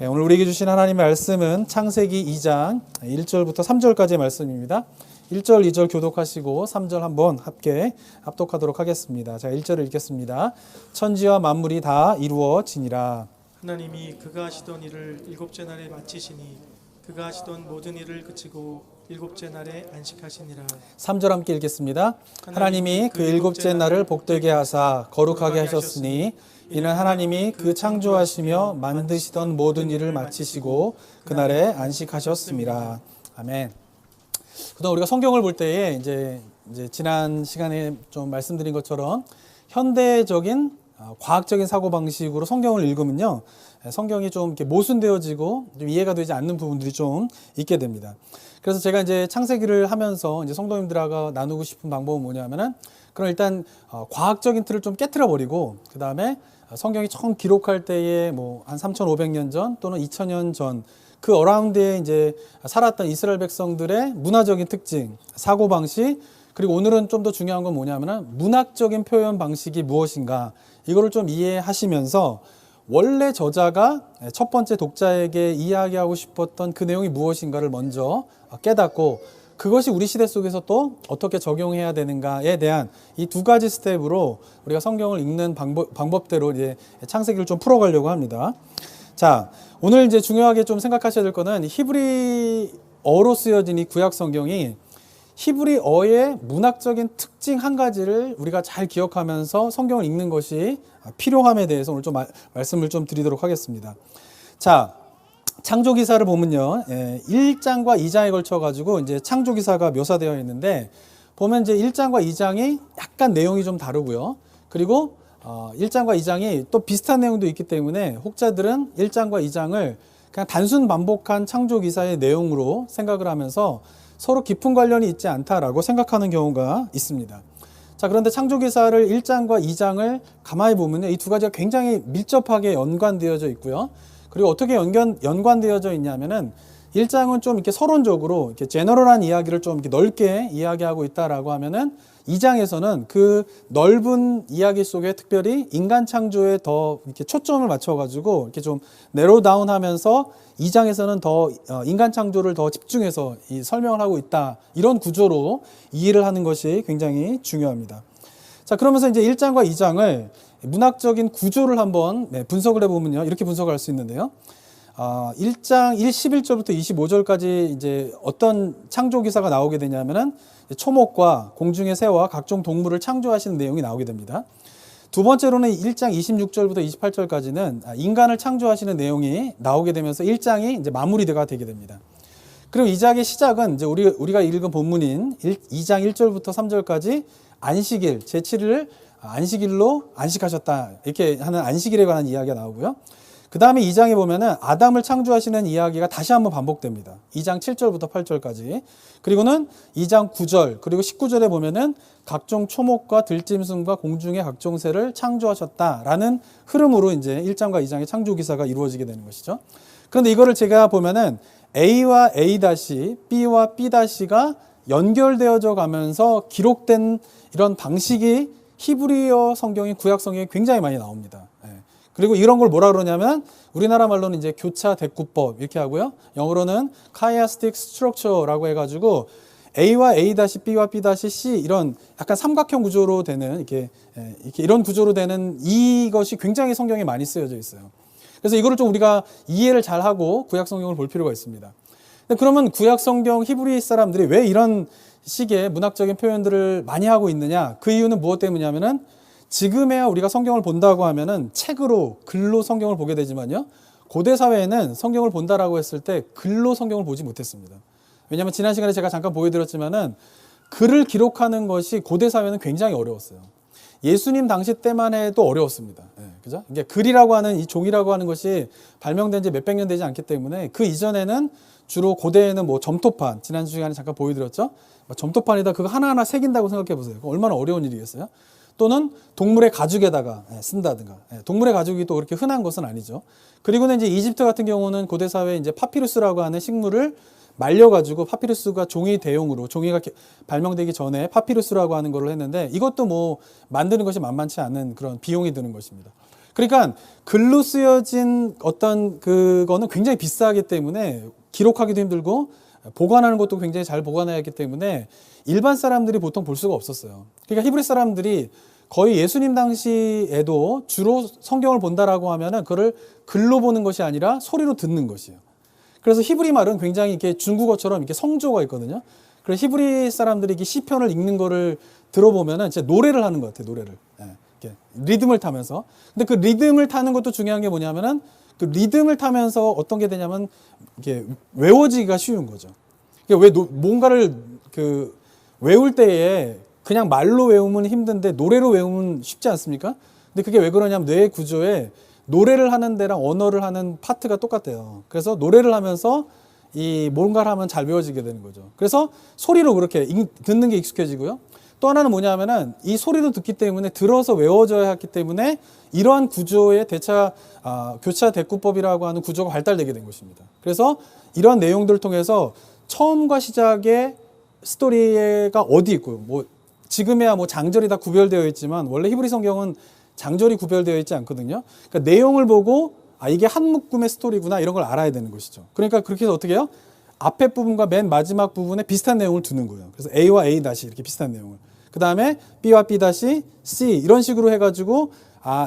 오늘 우리에게 주신 하나님의 말씀은 창세기 2장 1절부터 3절까지의 말씀입니다. 1절, 2절 교독하시고 3절 한번 함께 합독하도록 하겠습니다. 자, 1절을 읽겠습니다. 천지와 만물이 다 이루어지니라. 하나님이 그가 하시던 일을 일곱째 날에 마치시니 그가 하시던 모든 일을 그치고 일곱째 날에 안식하시니라. 3절 함께 읽겠습니다. 하나님이 그 일곱째 날을 복되게 하사 거룩하게 하셨으니 이는 하나님이 그 창조하시며 만드시던 모든 일을 마치시고 그날에 안식하셨습니다. 아멘. 그동안 우리가 성경을 볼 때에 이제 지난 시간에 좀 말씀드린 것처럼 현대적인 과학적인 사고방식으로 성경을 읽으면요, 성경이 좀 이렇게 모순되어지고 좀 이해가 되지 않는 부분들이 좀 있게 됩니다. 그래서 제가 이제 창세기를 하면서 이제 성도님들하고 나누고 싶은 방법은 뭐냐면은, 그럼 일단 과학적인 틀을 좀 깨트려 버리고, 그 다음에 성경이 처음 기록할 때에 뭐 한 3,500년 전 또는 2,000년 전 그 어라운드에 이제 살았던 이스라엘 백성들의 문화적인 특징, 사고방식, 그리고 오늘은 좀 더 중요한 건 뭐냐면은 문학적인 표현 방식이 무엇인가, 이거를 좀 이해하시면서 원래 저자가 첫 번째 독자에게 이야기하고 싶었던 그 내용이 무엇인가를 먼저 깨닫고, 그것이 우리 시대 속에서 또 어떻게 적용해야 되는가에 대한 이 두 가지 스텝으로 우리가 성경을 읽는 방법대로 이제 창세기를 좀 풀어가려고 합니다. 자, 오늘 이제 중요하게 좀 생각하셔야 될 거는 히브리어로 쓰여진 이 구약 성경이 히브리어의 문학적인 특징 한 가지를 우리가 잘 기억하면서 성경을 읽는 것이 필요함에 대해서 오늘 좀 말씀을 좀 드리도록 하겠습니다. 자, 창조 기사를 보면요, 1장과 2장에 걸쳐 가지고 이제 창조 기사가 묘사되어 있는데, 보면 이제 1장과 2장이 약간 내용이 좀 다르고요. 그리고 1장과 2장이 또 비슷한 내용도 있기 때문에 혹자들은 1장과 2장을 그냥 단순 반복한 창조 기사의 내용으로 생각을 하면서 서로 깊은 관련이 있지 않다라고 생각하는 경우가 있습니다. 자, 그런데 창조 기사를 1장과 2장을 가만히 보면 이 두 가지가 굉장히 밀접하게 연관되어져 있고요. 그리고 어떻게 연관되어져 있냐면은 1장은 좀 이렇게 서론적으로 이렇게 제너럴한 이야기를 좀 이렇게 넓게 이야기하고 있다라고 하면은 2장에서는 그 넓은 이야기 속에 특별히 인간 창조에 더 이렇게 초점을 맞춰가지고 이렇게 좀 내로 다운하면서 2장에서는 더 인간 창조를 더 집중해서 설명을 하고 있다, 이런 구조로 이해를 하는 것이 굉장히 중요합니다. 자, 그러면서 이제 1장과 2장을 문학적인 구조를 한번 분석을 해보면요, 이렇게 분석할 수 있는데요. 1장 11절부터 25절까지 이제 어떤 창조 기사가 나오게 되냐면은 초목과 공중의 새와 각종 동물을 창조하시는 내용이 나오게 됩니다. 두 번째로는 1장 26절부터 28절까지는 인간을 창조하시는 내용이 나오게 되면서 1장이 이제 마무리가 되게 됩니다. 그리고 이 장의 시작은 이제 우리가 읽은 본문인 2장 1절부터 3절까지 안식일, 제7일을 안식일로 안식하셨다, 이렇게 하는 안식일에 관한 이야기가 나오고요. 그 다음에 2장에 보면은 아담을 창조하시는 이야기가 다시 한번 반복됩니다. 2장 7절부터 8절까지. 그리고는 2장 9절, 그리고 19절에 보면은 각종 초목과 들짐승과 공중의 각종 새를 창조하셨다라는 흐름으로 이제 1장과 2장의 창조 기사가 이루어지게 되는 것이죠. 그런데 이거를 제가 보면은 A와 A-, B와 B-가 연결되어져 가면서 기록된 이런 방식이 히브리어 성경인 구약 성경에 굉장히 많이 나옵니다. 그리고 이런 걸 뭐라 그러냐면 우리나라 말로는 이제 교차 대꾸법 이렇게 하고요. 영어로는 chiastic structure라고 해가지고 A와 A-, B와 B-C 이런 약간 삼각형 구조로 되는 이렇게 이런 구조로 되는 이것이 굉장히 성경에 많이 쓰여져 있어요. 그래서 이거를 좀 우리가 이해를 잘 하고 구약 성경을 볼 필요가 있습니다. 그러면 구약 성경 히브리 사람들이 왜 이런 식의 문학적인 표현들을 많이 하고 있느냐? 그 이유는 무엇 때문이냐면은 지금에야 우리가 성경을 본다고 하면은 책으로, 글로 성경을 보게 되지만요, 고대 사회에는 성경을 본다라고 했을 때 글로 성경을 보지 못했습니다. 왜냐하면 지난 시간에 제가 잠깐 보여드렸지만은 글을 기록하는 것이 고대 사회는 굉장히 어려웠어요. 예수님 당시 때만 해도 어려웠습니다. 그죠? 이게 글이라고 하는 이 종이라고 하는 것이 발명된 지 몇백 년 되지 않기 때문에 그 이전에는 주로 고대에는 뭐 점토판, 지난 시간에 잠깐 보여드렸죠? 점토판에다 그거 하나하나 새긴다고 생각해 보세요. 얼마나 어려운 일이겠어요? 또는 동물의 가죽에다가 쓴다든가. 동물의 가죽이 또 그렇게 흔한 것은 아니죠. 그리고는 이제 이집트 같은 경우는 고대 사회에 이제 파피루스라고 하는 식물을 말려가지고 파피루스가 종이 대용으로, 종이가 발명되기 전에 파피루스라고 하는 걸 했는데, 이것도 뭐 만드는 것이 만만치 않은 그런 비용이 드는 것입니다. 그러니까 글로 쓰여진 어떤 그거는 굉장히 비싸기 때문에 기록하기도 힘들고 보관하는 것도 굉장히 잘 보관해야 하기 때문에 일반 사람들이 보통 볼 수가 없었어요. 그러니까 히브리 사람들이 거의 예수님 당시에도 주로 성경을 본다라고 하면은 그걸 글로 보는 것이 아니라 소리로 듣는 것이에요. 그래서 히브리 말은 굉장히 이렇게 중국어처럼 이렇게 성조가 있거든요. 그래서 히브리 사람들이 이렇게 시편을 읽는 거를 들어보면은 진짜 노래를 하는 것 같아요. 노래를. 이렇게 리듬을 타면서. 근데 그 리듬을 타는 것도 중요한 게 뭐냐면은 그 리듬을 타면서 어떤 게 되냐면 이게 외워지기가 쉬운 거죠. 그러니까 뭔가를 그 외울 때에 그냥 말로 외우면 힘든데 노래로 외우면 쉽지 않습니까? 근데 그게 왜 그러냐면 뇌 구조에 노래를 하는 데랑 언어를 하는 파트가 똑같아요. 그래서 노래를 하면서 이 뭔가를 하면 잘 외워지게 되는 거죠. 그래서 소리로 그렇게 듣는 게 익숙해지고요. 또 하나는 뭐냐면은 이 소리로 듣기 때문에 들어서 외워져야 하기 때문에 이러한 구조의 교차 대꾸법이라고 하는 구조가 발달되게 된 것입니다. 그래서 이러한 내용들을 통해서 처음과 시작의 스토리가 어디 있고요. 뭐 지금에야 뭐 장절이 다 구별되어 있지만 원래 히브리 성경은 장절이 구별되어 있지 않거든요. 그러니까 내용을 보고 이게 한 묶음의 스토리구나 이런 걸 알아야 되는 것이죠. 그러니까 그렇게 해서 어떻게 해요? 앞에 부분과 맨 마지막 부분에 비슷한 내용을 두는 거예요. 그래서 A와 A 다시 이렇게 비슷한 내용을. 그 다음에 B와 B 다시 C 이런 식으로 해가지고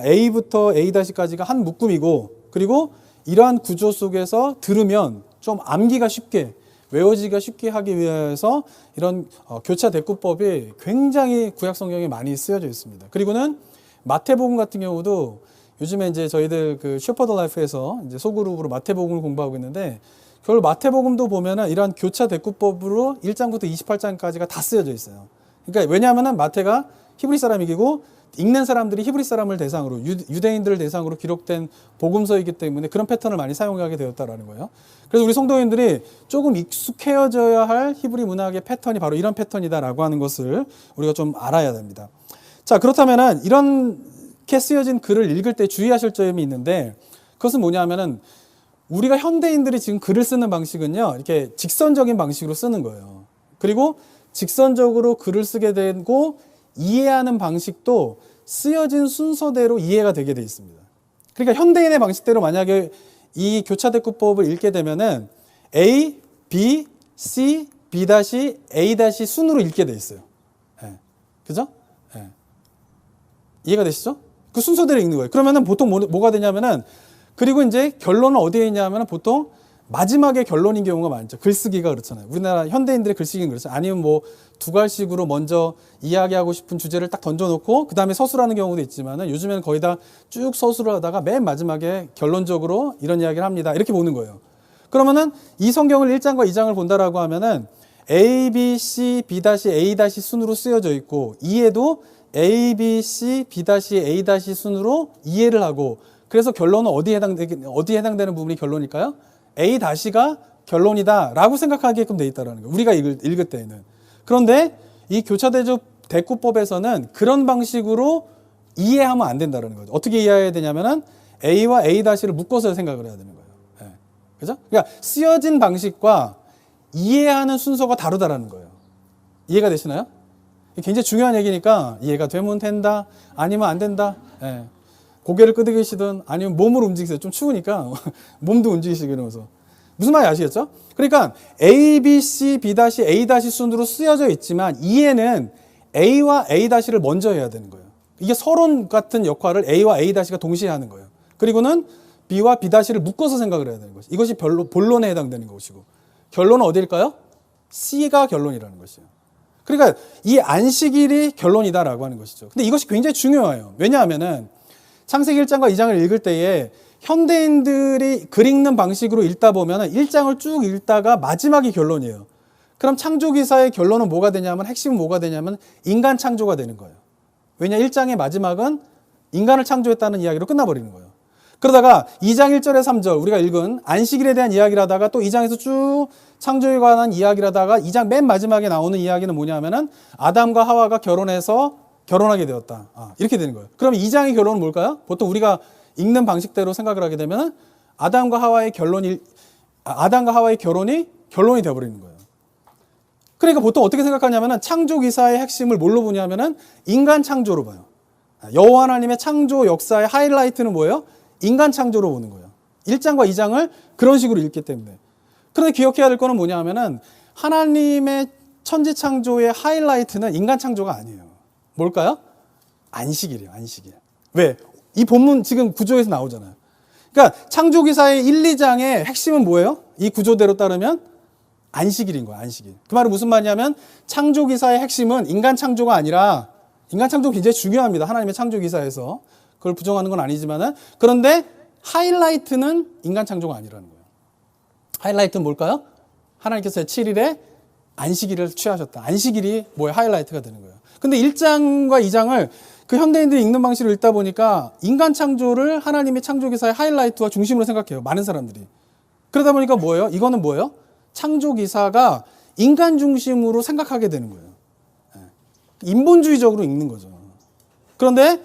A부터 A 다시까지가 한 묶음이고 그리고 이러한 구조 속에서 들으면 좀 암기가 쉽게 외워지기가 쉽게 하기 위해서 이런 교차 대꾸법이 굉장히 구약 성경에 많이 쓰여져 있습니다. 그리고는 마태복음 같은 경우도 요즘에 이제 저희들 그 셰퍼드 라이프에서 이제 소그룹으로 마태복음을 공부하고 있는데 결국 마태복음도 보면은 이러한 교차 대꾸법으로 1장부터 28장까지가 다 쓰여져 있어요. 그러니까 왜냐하면은 마태가 히브리 사람이고 읽는 사람들이 히브리 사람을 대상으로 유대인들을 대상으로 기록된 복음서이기 때문에 그런 패턴을 많이 사용하게 되었다라는 거예요. 그래서 우리 성도님들이 조금 익숙해져야 할 히브리 문학의 패턴이 바로 이런 패턴이다라고 하는 것을 우리가 좀 알아야 됩니다. 자, 그렇다면은 이렇게 쓰여진 글을 읽을 때 주의하실 점이 있는데 그것은 뭐냐면은 우리가 현대인들이 지금 글을 쓰는 방식은요, 이렇게 직선적인 방식으로 쓰는 거예요. 그리고 직선적으로 글을 쓰게 되고 이해하는 방식도 쓰여진 순서대로 이해가 되게 돼 있습니다. 그러니까 현대인의 방식대로 만약에 이 교차대꾸법을 읽게 되면은 A, B, C, B-A- 순으로 읽게 돼 있어요. 네. 그죠? 네. 이해가 되시죠? 그 순서대로 읽는 거예요. 그러면은 보통 뭐가 되냐면은 그리고 이제 결론은 어디에 있냐면은 보통 마지막에 결론인 경우가 많죠. 글쓰기가 그렇잖아요. 우리나라 현대인들의 글쓰기는 그렇잖아요. 아니면 뭐 두괄식으로 먼저 이야기하고 싶은 주제를 딱 던져놓고 그 다음에 서술하는 경우도 있지만은 요즘에는 거의 다 쭉 서술을 하다가 맨 마지막에 결론적으로 이런 이야기를 합니다. 이렇게 보는 거예요. 그러면은 이 성경을 1장과 2장을 본다라고 하면은 A, B, C, B-A- 순으로 쓰여져 있고 이해도 A, B, C, B-A- 순으로 이해를 하고 그래서 결론은 어디에 해당되는 부분이 결론일까요? A-가 결론이다라고 생각하게끔 돼 있다는 거예요. 우리가 읽을 때에는. 그런데 이 교차대꾸법에서는 그런 방식으로 이해하면 안 된다는 거죠. 어떻게 이해해야 되냐면은 A와 A-를 묶어서 생각을 해야 되는 거예요. 네. 그죠? 그러니까 쓰여진 방식과 이해하는 순서가 다르다라는 거예요. 이해가 되시나요? 굉장히 중요한 얘기니까 이해가 되면 된다, 아니면 안 된다. 네. 고개를 끄덕이시든 아니면 몸을 움직이세요. 좀 추우니까 몸도 움직이시고 이러면서. 무슨 말인지 아시겠죠? 그러니까 A, B, C, B-A- 순으로 쓰여져 있지만 이해는 A와 A-를 먼저 해야 되는 거예요. 이게 서론 같은 역할을 A와 A-가 동시에 하는 거예요. 그리고는 B와 B-를 묶어서 생각을 해야 되는 것이죠. 이것이 본론에 해당되는 것이고 결론은 어디일까요? C가 결론이라는 것이에요. 그러니까 이 안식일이 결론이다라고 하는 것이죠. 근데 이것이 굉장히 중요해요. 왜냐하면은 창세기 1장과 2장을 읽을 때에 현대인들이 글 읽는 방식으로 읽다 보면 1장을 쭉 읽다가 마지막이 결론이에요. 그럼 창조기사의 결론은 뭐가 되냐면 핵심은 뭐가 되냐면 인간 창조가 되는 거예요. 왜냐 1장의 마지막은 인간을 창조했다는 이야기로 끝나버리는 거예요. 그러다가 2장 1절에 3절 우리가 읽은 안식일에 대한 이야기를 하다가 또 2장에서 쭉 창조에 관한 이야기를 하다가 2장 맨 마지막에 나오는 이야기는 뭐냐면은 아담과 하와가 결혼하게 되었다. 이렇게 되는 거예요. 그럼 2장의 결론은 뭘까요? 보통 우리가 읽는 방식대로 생각을 하게 되면 아담과 하와의 결론이 결론이 되어버리는 거예요. 그러니까 보통 어떻게 생각하냐면 창조 기사의 핵심을 뭘로 보냐면은 인간 창조로 봐요. 여호와 하나님의 창조 역사의 하이라이트는 뭐예요? 인간 창조로 보는 거예요. 1장과 2장을 그런 식으로 읽기 때문에. 그런데 기억해야 될 거는 뭐냐 하면은 하나님의 천지 창조의 하이라이트는 인간 창조가 아니에요. 뭘까요? 안식일이에요. 안식일. 왜? 이 본문 지금 구조에서 나오잖아요. 그러니까 창조기사의 1, 2장의 핵심은 뭐예요? 이 구조대로 따르면 안식일인 거예요. 안식일. 그 말은 무슨 말이냐면 창조기사의 핵심은 인간 창조가 아니라, 인간 창조가 굉장히 중요합니다. 하나님의 창조기사에서. 그걸 부정하는 건 아니지만은, 그런데 하이라이트는 인간 창조가 아니라는 거예요. 하이라이트는 뭘까요? 하나님께서 7일에 안식일을 취하셨다. 안식일이 뭐예요? 하이라이트가 되는 거예요. 근데 1장과 2장을 그 현대인들이 읽는 방식으로 읽다 보니까 인간 창조를 하나님의 창조기사의 하이라이트와 중심으로 생각해요. 많은 사람들이. 그러다 보니까 뭐예요? 이거는 뭐예요? 창조기사가 인간 중심으로 생각하게 되는 거예요. 인본주의적으로 읽는 거죠. 그런데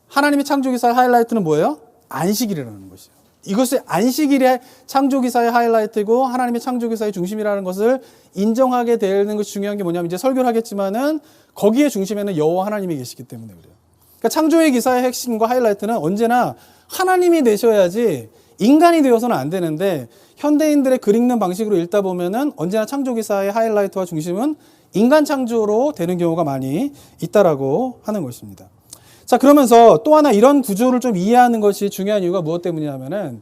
하나님의 창조기사의 하이라이트는 뭐예요? 안식일이라는 것이에요. 이것이 안식일의 창조기사의 하이라이트고 하나님의 창조기사의 중심이라는 것을 인정하게 되는 것이 중요한 게 뭐냐면, 이제 설교를 하겠지만은 거기에 중심에는 여호와 하나님이 계시기 때문에 그래요. 그러니까 창조의 기사의 핵심과 하이라이트는 언제나 하나님이 되셔야지 인간이 되어서는 안 되는데, 현대인들의 글 읽는 방식으로 읽다 보면은 언제나 창조기사의 하이라이트와 중심은 인간 창조로 되는 경우가 많이 있다라고 하는 것입니다. 자, 그러면서 또 하나 이런 구조를 좀 이해하는 것이 중요한 이유가 무엇 때문이냐면은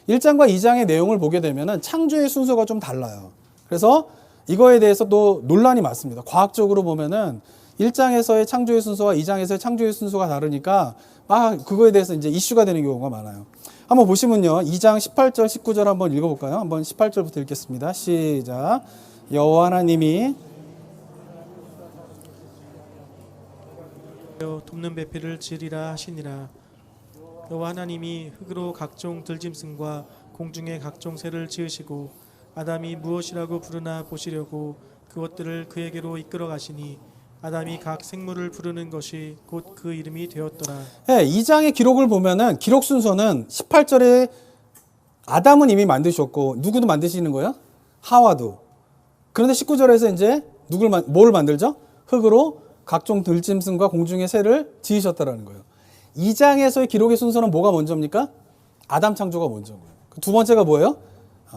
1장과 2장의 내용을 보게 되면은 창조의 순서가 좀 달라요. 그래서 이거에 대해서도 논란이 많습니다. 과학적으로 보면은 1장에서의 창조의 순서와 2장에서의 창조의 순서가 다르니까 그거에 대해서 이제 이슈가 되는 경우가 많아요. 한번 보시면요. 2장 18절, 19절 한번 읽어볼까요? 한번 18절부터 읽겠습니다. 시작. 여호와 하나님이 돕는 배필을 지으리라 하시니라. 여호와 하나님이 흙으로 각종 들짐승과 공중의 각종 새를 지으시고 아담이 무엇이라고 부르나 보시려고 그것들을 그에게로 이끌어 가시니 아담이 각 생물을 부르는 것이 곧 그 이름이 되었더라. 네, 2장의 기록을 보면은 기록 순서는 18절에 아담은 이미 만드셨고 누구도 만드시는 거예요? 하와도. 그런데 19절에서 이제 뭘 만들죠? 흙으로 각종 들짐승과 공중의 새를 지으셨다라는 거예요. 2장에서의 기록의 순서는 뭐가 먼저입니까? 아담 창조가 먼저인 거예요. 두 번째가 뭐예요?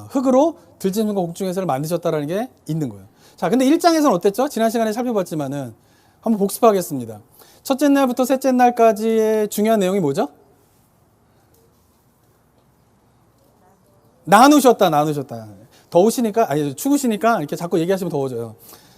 흙으로 들짐승과 공중의 새를 만드셨다라는 게 있는 거예요. 자, 근데 1장에서는 어땠죠? 지난 시간에 살펴봤지만은 한번 복습하겠습니다. 첫째 날부터 셋째 날까지의 중요한 내용이 뭐죠? 나누셨다. 더우시니까, 추우시니까 이렇게 자꾸 얘기하시면 더워져요.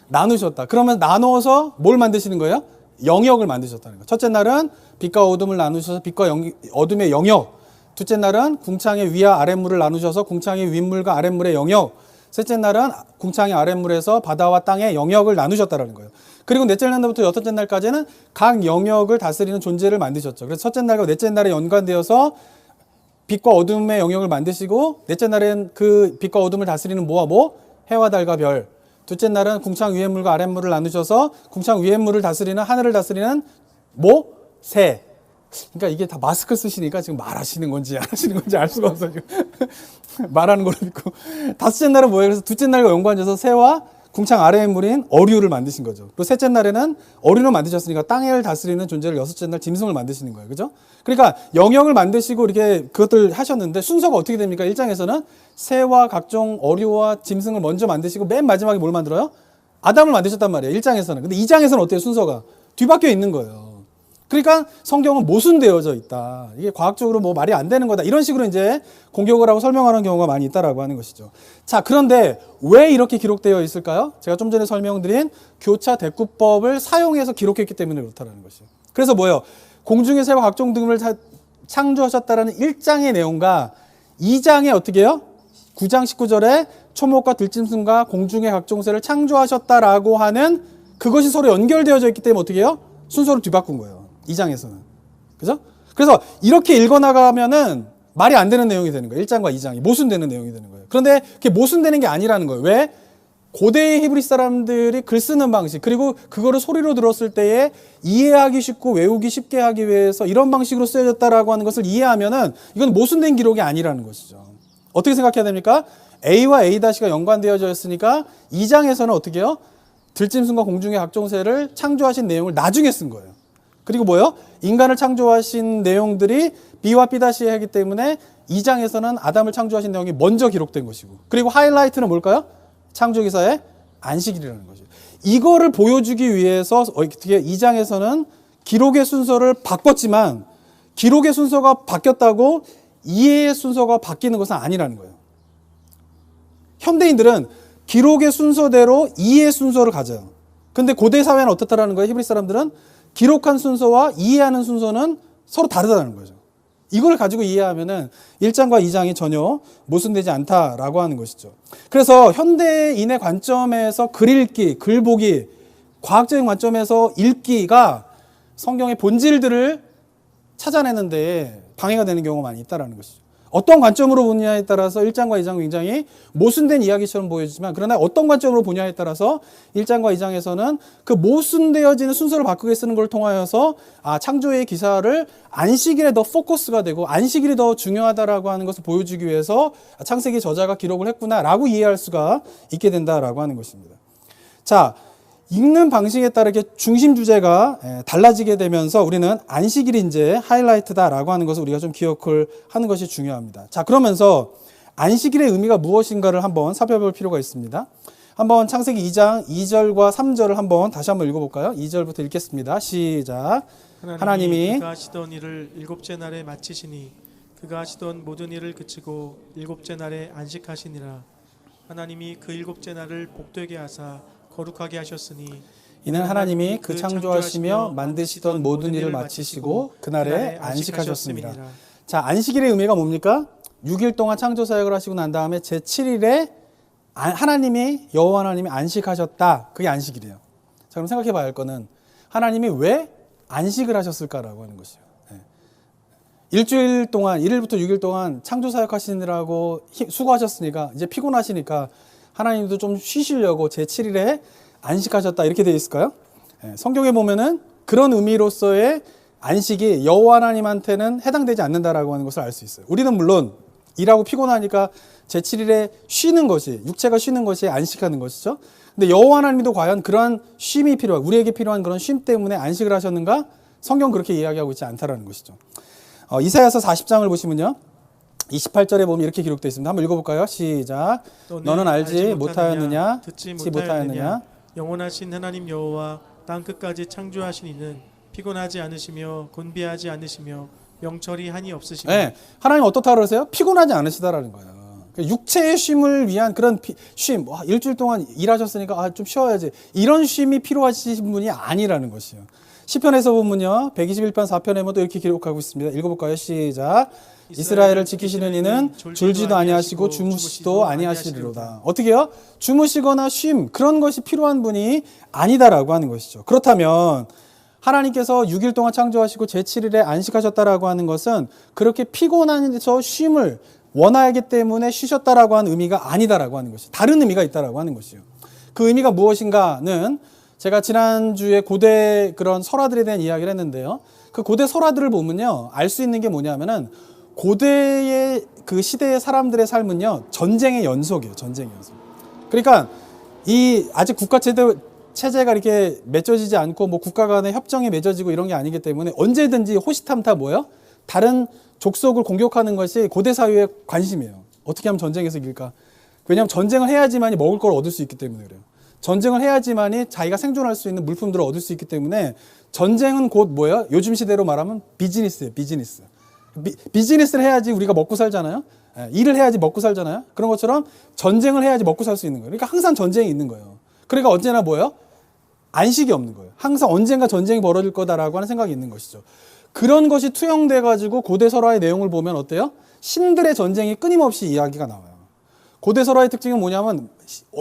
나누셨다. 그러면 나누어서 뭘 만드시는 거예요? 영역을 만드셨다는 거예요. 첫째 날은 빛과 어둠을 나누셔서 빛과 어둠의 영역. 둘째 날은 궁창의 위와 아랫물을 나누셔서 궁창의 윗물과 아랫물의 영역. 셋째 날은 궁창의 아랫물에서 바다와 땅의 영역을 나누셨다는 거예요. 그리고 넷째 날부터 여섯째 날까지는 각 영역을 다스리는 존재를 만드셨죠. 그래서 첫째 날과 넷째 날에 연관되어서 빛과 어둠의 영역을 만드시고, 넷째 날엔 그 빛과 어둠을 다스리는 뭐와 뭐? 해와 달과 별. 둘째 날은 궁창 위의 물과 아랫물을 나누셔서 궁창 위의 물을 다스리는, 하늘을 다스리는 뭐? 새. 그러니까 이게 다 마스크 쓰시니까 지금 말하시는 건지 안 하시는 건지 알 수가 없어요. 말하는 걸로 믿고. 다섯째 날은 뭐예요? 그래서 둘째 날과 연관져서 새와 궁창 아래의 물인 어류를 만드신 거죠. 또 셋째 날에는 어류를 만드셨으니까 땅을 다스리는 존재를, 여섯째 날 짐승을 만드시는 거예요. 그죠? 그러니까 영역을 만드시고 이렇게 그것들 하셨는데 순서가 어떻게 됩니까? 1장에서는 새와 각종 어류와 짐승을 먼저 만드시고 맨 마지막에 뭘 만들어요? 아담을 만드셨단 말이에요. 1장에서는. 근데 2장에서는 어때요? 순서가 뒤바뀌어 있는 거예요. 그러니까 성경은 모순되어져 있다. 이게 과학적으로 뭐 말이 안 되는 거다. 이런 식으로 이제 공격을 하고 설명하는 경우가 많이 있다라고 하는 것이죠. 자, 그런데 왜 이렇게 기록되어 있을까요? 제가 좀 전에 설명드린 교차 대꾸법을 사용해서 기록했기 때문에 그렇다는 것이죠. 그래서 뭐예요? 공중의 새와 각종 등을 창조하셨다라는 1장의 내용과 2장에 어떻게 해요? 9장 19절에 초목과 들짐승과 공중의 각종 새를 창조하셨다라고 하는 그것이 서로 연결되어져 있기 때문에 어떻게 해요? 순서를 뒤바꾼 거예요. 2장에서는. 그죠? 그래서 이렇게 읽어나가면은 말이 안 되는 내용이 되는 거예요. 1장과 2장이 모순되는 내용이 되는 거예요. 그런데 그게 모순되는 게 아니라는 거예요. 왜? 고대의 히브리 사람들이 글 쓰는 방식, 그리고 그거를 소리로 들었을 때에 이해하기 쉽고 외우기 쉽게 하기 위해서 이런 방식으로 쓰여졌다라고 하는 것을 이해하면은 이건 모순된 기록이 아니라는 것이죠. 어떻게 생각해야 됩니까? A와 A-가 연관되어져 있으니까 2장에서는 어떻게 해요? 들짐승과 공중의 각종 새를 창조하신 내용을 나중에 쓴 거예요. 그리고 뭐요? 인간을 창조하신 내용들이 B와 B 다시 하기 때문에 2장에서는 아담을 창조하신 내용이 먼저 기록된 것이고, 그리고 하이라이트는 뭘까요? 창조기사의 안식일이라는 거죠. 이거를 보여주기 위해서 어떻게 2장에서는 기록의 순서를 바꿨지만 기록의 순서가 바뀌었다고 이해의 순서가 바뀌는 것은 아니라는 거예요. 현대인들은 기록의 순서대로 이해의 순서를 가져요. 근데 고대 사회는 어떻다라는 거예요? 히브리 사람들은 기록한 순서와 이해하는 순서는 서로 다르다는 거죠. 이걸 가지고 이해하면은 1장과 2장이 전혀 모순되지 않다라고 하는 것이죠. 그래서 현대인의 관점에서 글 읽기, 글 보기, 과학적인 관점에서 읽기가 성경의 본질들을 찾아내는데 방해가 되는 경우가 많이 있다는 것이죠. 어떤 관점으로 보느냐에 따라서 1장과 2장은 굉장히 모순된 이야기처럼 보여지지만, 그러나 어떤 관점으로 보냐에 따라서 1장과 2장에서는 그 모순되어지는 순서를 바꾸게 쓰는 걸 통하여서 창조의 기사를 안식일에 더 포커스가 되고 안식일이 더 중요하다라고 하는 것을 보여주기 위해서 창세기 저자가 기록을 했구나라고 이해할 수가 있게 된다라고 하는 것입니다. 자, 읽는 방식에 따르게 중심 주제가 달라지게 되면서 우리는 안식일이 이제 하이라이트다라고 하는 것을 우리가 좀 기억을 하는 것이 중요합니다. 자, 그러면서 안식일의 의미가 무엇인가를 한번 살펴볼 필요가 있습니다. 한번 창세기 2장 2절과 3절을 한번 다시 한번 읽어볼까요? 2절부터 읽겠습니다. 시작. 하나님이 그가 하시던 일을 일곱째 날에 마치시니 그가 하시던 모든 일을 그치고 일곱째 날에 안식하시니라. 하나님이 그 일곱째 날을 복되게 하사 거룩하게 하셨으니 이는 하나님이 그 창조하시며 만드시던 모든 일을 마치시고 그날에 안식하셨습니다. 자, 안식일의 의미가 뭡니까? 6일 동안 창조 사역을 하시고 난 다음에 제7일에 하나님이 여호와 하나님이 안식하셨다. 그게 안식일이에요. 자, 그럼 생각해 봐야 할 거는 하나님이 왜 안식을 하셨을까라고 하는 것이에요. 일주일 동안 1일부터 6일 동안 창조 사역 하시느라고 수고하셨으니까 이제 피곤하시니까 하나님도 좀 쉬시려고 제7일에 안식하셨다 이렇게 되어 있을까요? 성경에 보면은 그런 의미로서의 안식이 여호와 하나님한테는 해당되지 않는다라고 하는 것을 알 수 있어요. 우리는 물론 일하고 피곤하니까 제7일에 쉬는 것이, 육체가 쉬는 것이 안식하는 것이죠. 근데 여호와 하나님도 과연 그러한 쉼이 필요한, 우리에게 필요한 그런 쉼 때문에 안식을 하셨는가? 성경 그렇게 이야기하고 있지 않다라는 것이죠. 이사야서 40장을 보시면요, 28절에 보면 이렇게 기록되어 있습니다. 한번 읽어볼까요? 시작. 너는 알지 못하였느냐? 듣지 못하였느냐? 영원하신 하나님 여호와 땅 끝까지 창조하신 이는 피곤하지 않으시며 곤비하지 않으시며 명철이 한이 없으시며. 네, 하나님 어떻다 그러세요? 피곤하지 않으시다라는 거예요. 육체의 쉼을 위한 그런 쉼, 일주일 동안 일하셨으니까 좀 쉬어야지, 이런 쉼이 필요하신 분이 아니라는 것이에요. 시편에서 보면요, 121편 4편에 보면 또 이렇게 기록하고 있습니다. 읽어볼까요? 시작. 이스라엘을 지키시는 이는 졸지도 아니하시고 주무시도 아니하시리로다. 어떻게 해요? 주무시거나 쉼, 그런 것이 필요한 분이 아니다라고 하는 것이죠. 그렇다면 하나님께서 6일 동안 창조하시고 제7일에 안식하셨다라고 하는 것은 그렇게 피곤해서 쉼을 원하기 때문에 쉬셨다라고 하는 의미가 아니다라고 하는 것이, 다른 의미가 있다라고 하는 것이요. 그 의미가 무엇인가는 제가 지난주에 고대 그런 설화들에 대한 이야기를 했는데요. 그 고대 설화들을 보면요, 알 수 있는 게 뭐냐면은 고대의 그 시대의 사람들의 삶은요, 전쟁의 연속이에요. 전쟁의 연속. 그러니까 이 아직 국가 체제가 이렇게 맺어지지 않고 뭐 국가 간의 협정이 맺어지고 이런 게 아니기 때문에 언제든지 호시탐탐 뭐예요? 다른 족속을 공격하는 것이 고대 사회의 관심이에요. 어떻게 하면 전쟁에서 이길까? 왜냐하면 전쟁을 해야지만이 먹을 걸 얻을 수 있기 때문에 그래요. 전쟁을 해야지만이 자기가 생존할 수 있는 물품들을 얻을 수 있기 때문에 전쟁은 곧 뭐예요? 요즘 시대로 말하면 비즈니스예요. 비즈니스. 비즈니스를 해야지 우리가 먹고 살잖아요. 일을 해야지 먹고 살잖아요. 그런 것처럼 전쟁을 해야지 먹고 살 수 있는 거예요. 그러니까 항상 전쟁이 있는 거예요. 그러니까 언제나 뭐예요? 안식이 없는 거예요. 항상 언젠가 전쟁이 벌어질 거다라고 하는 생각이 있는 것이죠. 그런 것이 투영돼 가지고 고대 설화의 내용을 보면 어때요? 신들의 전쟁이 끊임없이 이야기가 나와요. 고대 설화의 특징은 뭐냐면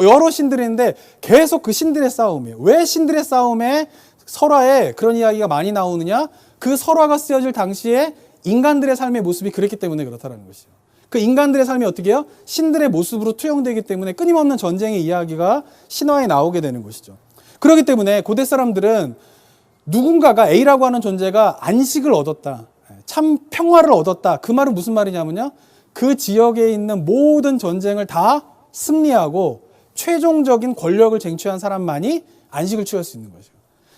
여러 신들이 있는데 계속 그 신들의 싸움이에요. 왜 신들의 싸움에 설화에 그런 이야기가 많이 나오느냐? 그 설화가 쓰여질 당시에 인간들의 삶의 모습이 그랬기 때문에 그렇다는 것이에요. 그 인간들의 삶이 어떻게 해요? 신들의 모습으로 투영되기 때문에 끊임없는 전쟁의 이야기가 신화에 나오게 되는 것이죠. 그렇기 때문에 고대 사람들은 누군가가 A라고 하는 존재가 안식을 얻었다, 참 평화를 얻었다, 그 말은 무슨 말이냐면요, 그 지역에 있는 모든 전쟁을 다 승리하고 최종적인 권력을 쟁취한 사람만이 안식을 취할 수 있는 것이에요.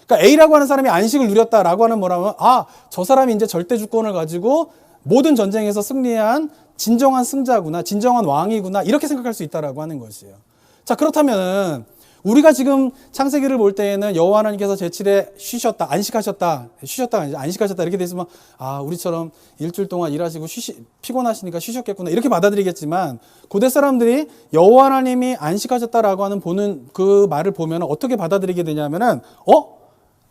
그러니까 A라고 하는 사람이 안식을 누렸다라고 하는 뭐라면 저 사람이 이제 절대 주권을 가지고 모든 전쟁에서 승리한 진정한 승자구나, 진정한 왕이구나 이렇게 생각할 수 있다라고 하는 것이에요. 자, 그렇다면은 우리가 지금 창세기를 볼 때에는 여호와 하나님께서 제7에 쉬셨다, 쉬셨다가 아니죠. 안식하셨다 이렇게 돼 있으면 우리처럼 일주일 동안 일하시고 피곤하시니까 쉬셨겠구나 이렇게 받아들이겠지만 고대 사람들이 여호와 하나님이 안식하셨다라고 하는 보는 그 말을 보면 어떻게 받아들이게 되냐면은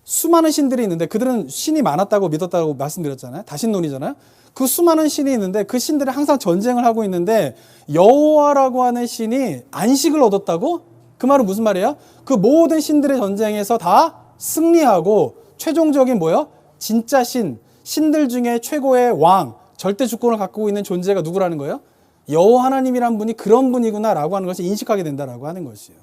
수많은 신들이 있는데 그들은 신이 많았다고 믿었다고 말씀드렸잖아요. 다신론이잖아요. 그 수많은 신이 있는데 그 신들이 항상 전쟁을 하고 있는데 여호와라고 하는 신이 안식을 얻었다고? 그 말은 무슨 말이에요? 그 모든 신들의 전쟁에서 다 승리하고 최종적인 뭐예요? 진짜 신들 중에 최고의 왕, 절대 주권을 갖고 있는 존재가 누구라는 거예요? 여호와 하나님이란 분이 그런 분이구나라고 하는 것을 인식하게 된다라고 하는 것이에요.